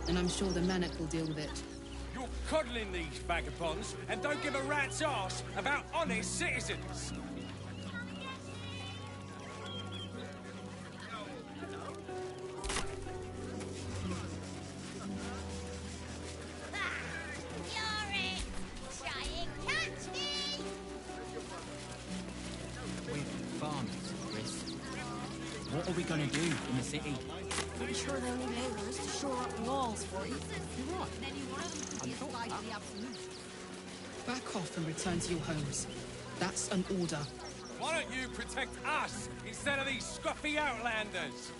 and I'm sure the Manic will deal with it. You're coddling these vagabonds and don't give a rat's arse about honest citizens. What are we gonna do in the city? Pretty sure they'll need laborers to shore up walls for you. You're right. I thought that. Back off and return to your homes. That's an order. Why don't you protect us instead of these scruffy outlanders?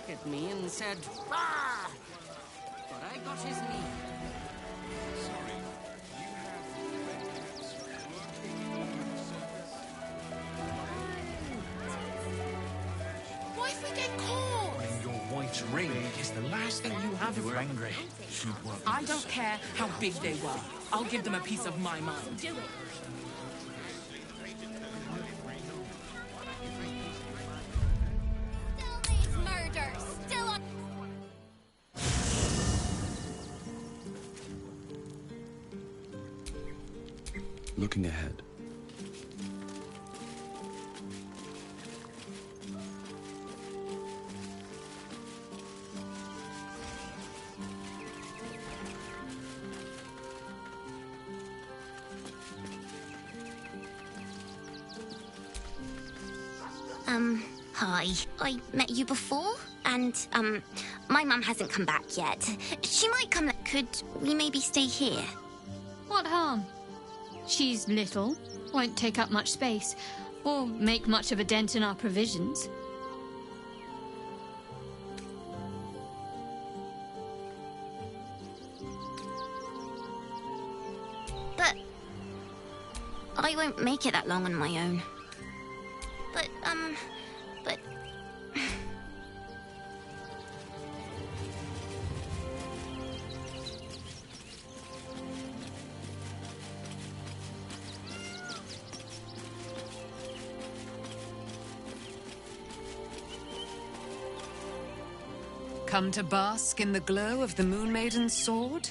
bark at me and said, "Rah!" But I got his meat. What if we get caught? Wearing your white ring is the last thing you have. They were angry. I don't care how big they were. I'll give them a piece of my mind. Do it. Still these murders. Still on. Looking ahead. Hi. I met you before, and, my mum hasn't come back yet. She might come. Could we maybe stay here? What harm? She's little, won't take up much space, or make much of a dent in our provisions. But I won't make it that long on my own. But, Come to bask in the glow of the Moon Maiden's sword?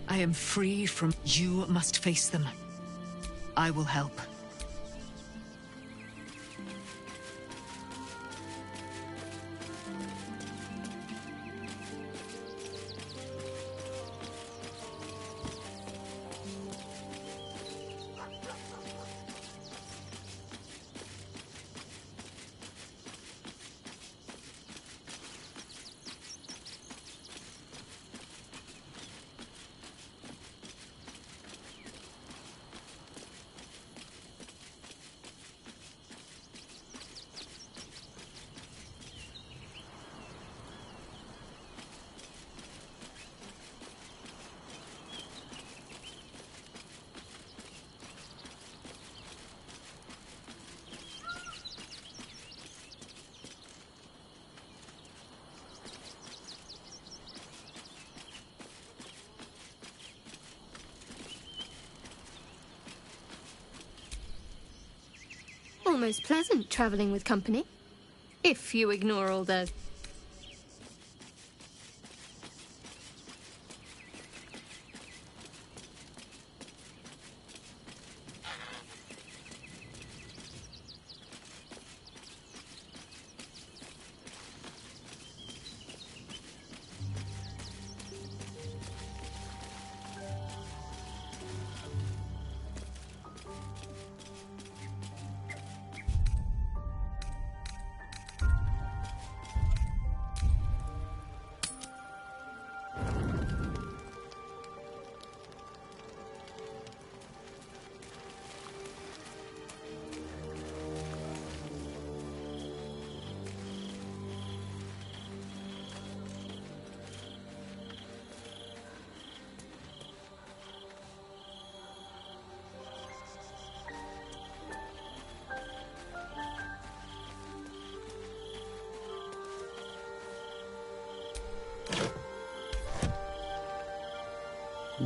I am free from... You must face them. I will help. Almost pleasant travelling with company. If you ignore all the...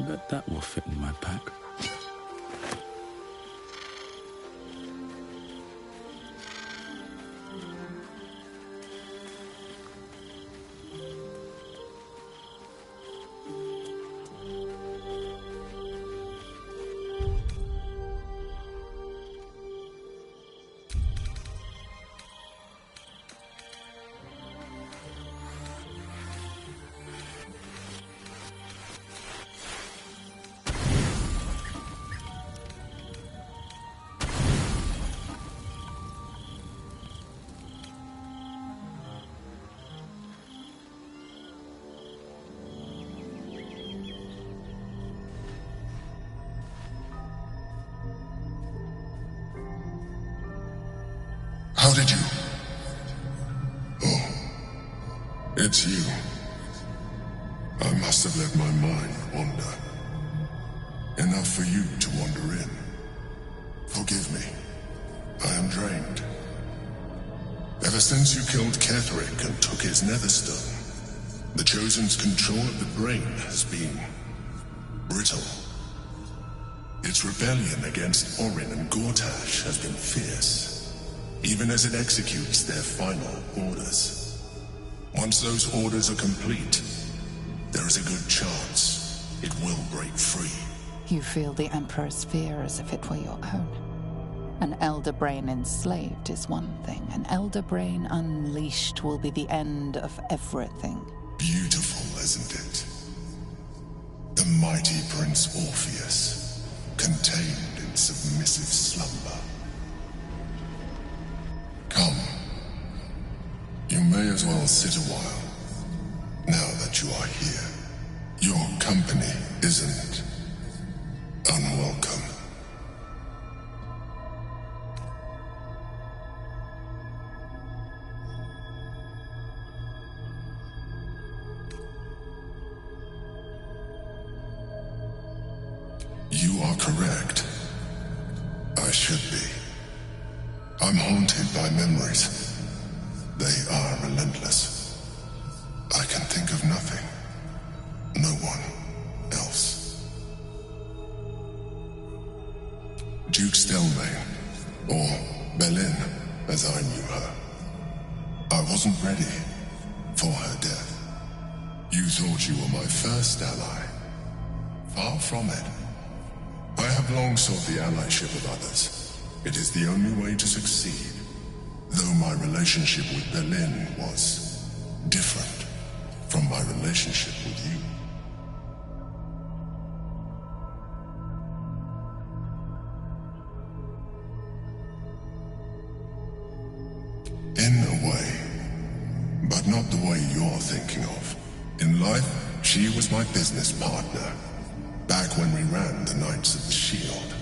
Bet that will fit in my pack. How did you? Oh, It's you. I must have let my mind wander. Enough for you to wander in. Forgive me. I am drained. Ever since you killed Ketherick and took his netherstone, the Chosen's control of the brain has been brittle. Its rebellion against Orin and Gortash has been fierce, even as it executes their final orders. Once those orders are complete, there is a good chance it will break free. You feel the Emperor's fear as if it were your own. An Elder Brain enslaved is one thing. An Elder Brain unleashed will be the end of everything. Beautiful, isn't it? The mighty Prince Orpheus, contained in submissive slumber. Come. You may as well sit a while, now that you are here. Your company isn't unwelcome. You are correct. I should be. I'm haunted by memories. They are relentless. I can think of nothing. No one else. Duke Stelmane, or Belin, as I knew her. I wasn't ready for her death. You thought you were my first ally. Far from it. I have long sought the allyship of others. It is the only way to succeed. Though my relationship with Belin was different from my relationship with you. In a way, but not the way you're thinking of. In life, she was my business partner, back when we ran the Knights of the Shield.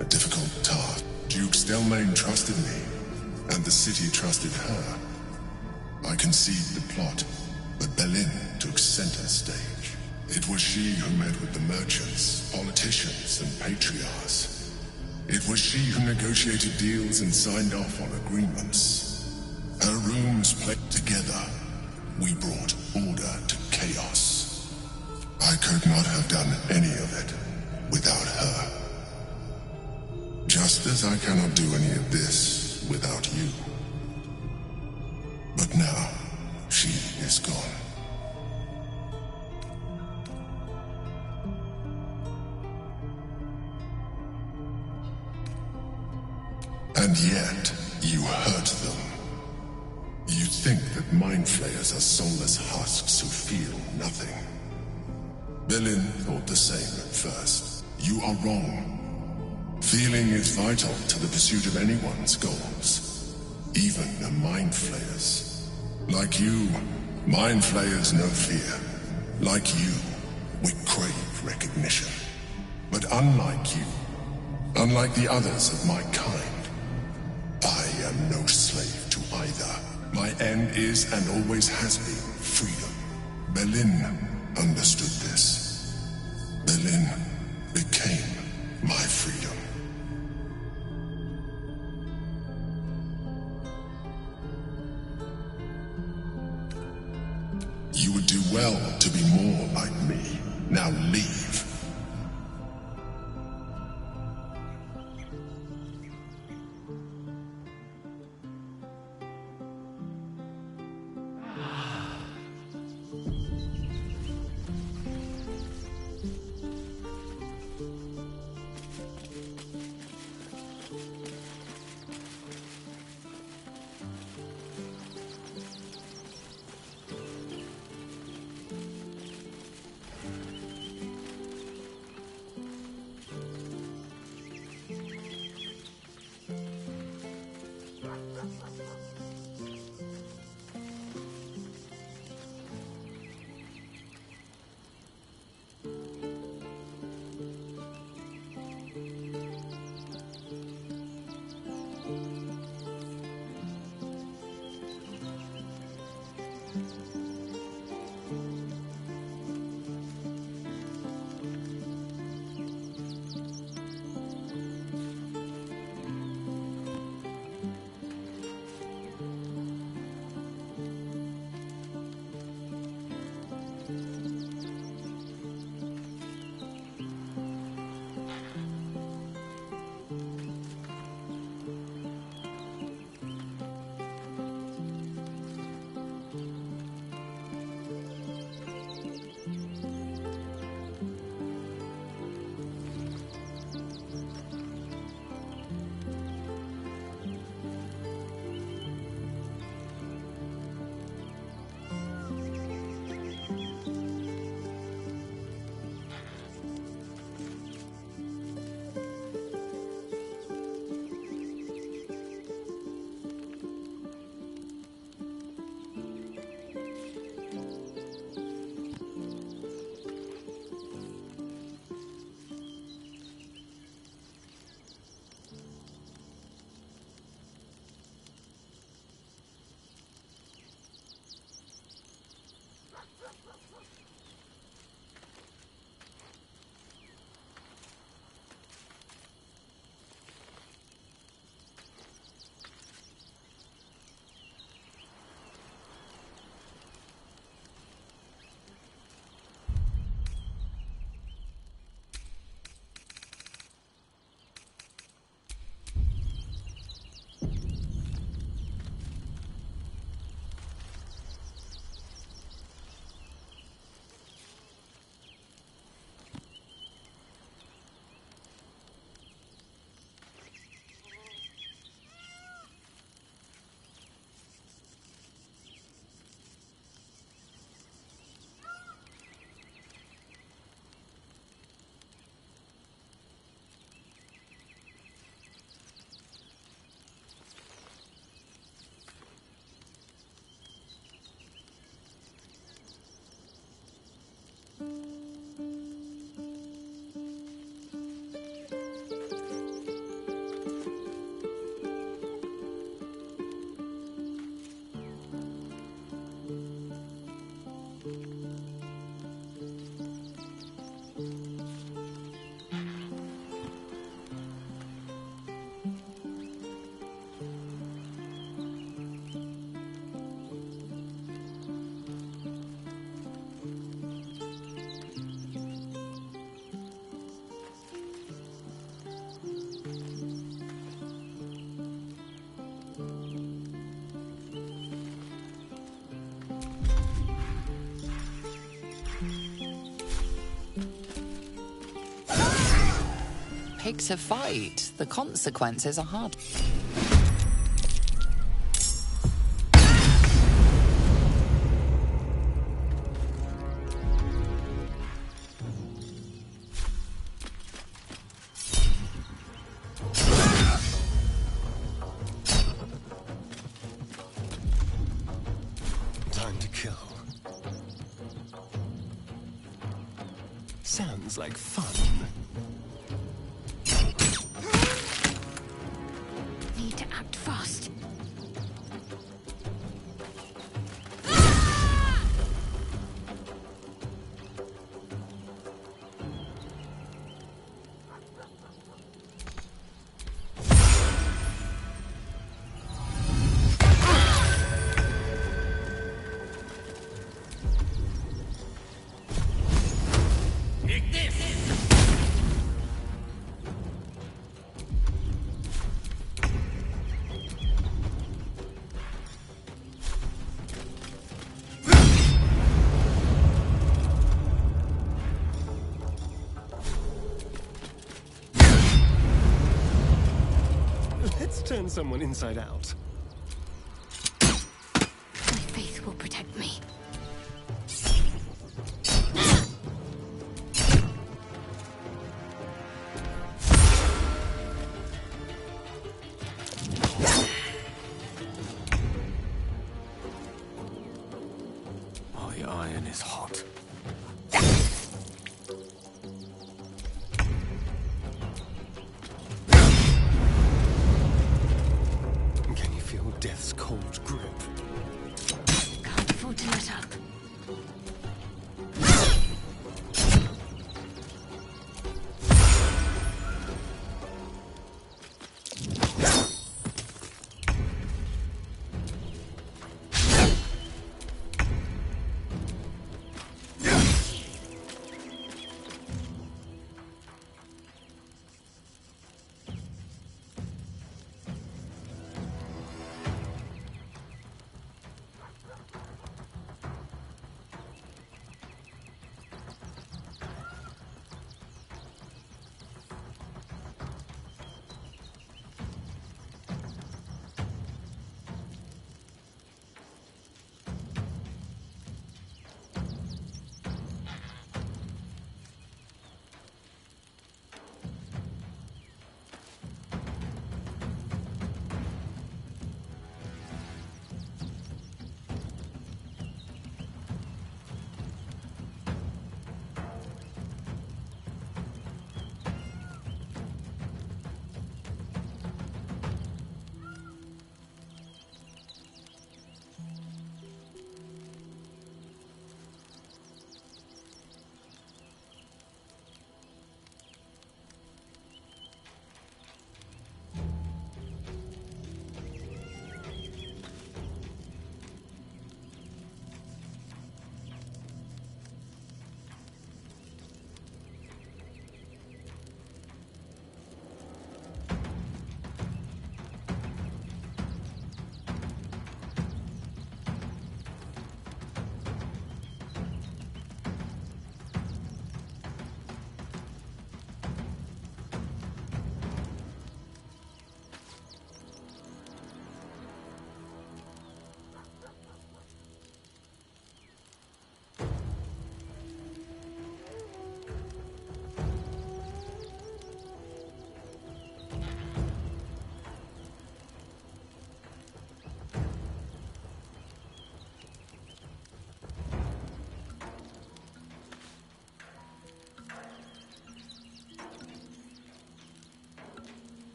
A difficult task. Duke Stelmane trusted me, and the city trusted her. I conceived the plot, but Belin took center stage. It was she who met with the merchants, politicians, and patriarchs. It was she who negotiated deals and signed off on agreements. Her rooms played together. We brought order to chaos. I could not have done any of it without her. Just as I cannot do any of this without you. But now, she is gone. And yet, you hurt them. You think that mind flayers are soulless husks who feel nothing. Belin thought the same at first. You are wrong. Feeling is vital to the pursuit of anyone's goals, even a mind flayer's. Like you, mind flayers know fear. Like you, we crave recognition. But unlike you, unlike the others of my kind, I am no slave to either. My end is and always has been freedom. Belin understood this. Belin became my freedom. You would do well to be more like me. Now leave. take to fight, the consequences are hard. Time to kill. Sounds like fun. Need to act fast. Let's turn someone inside out.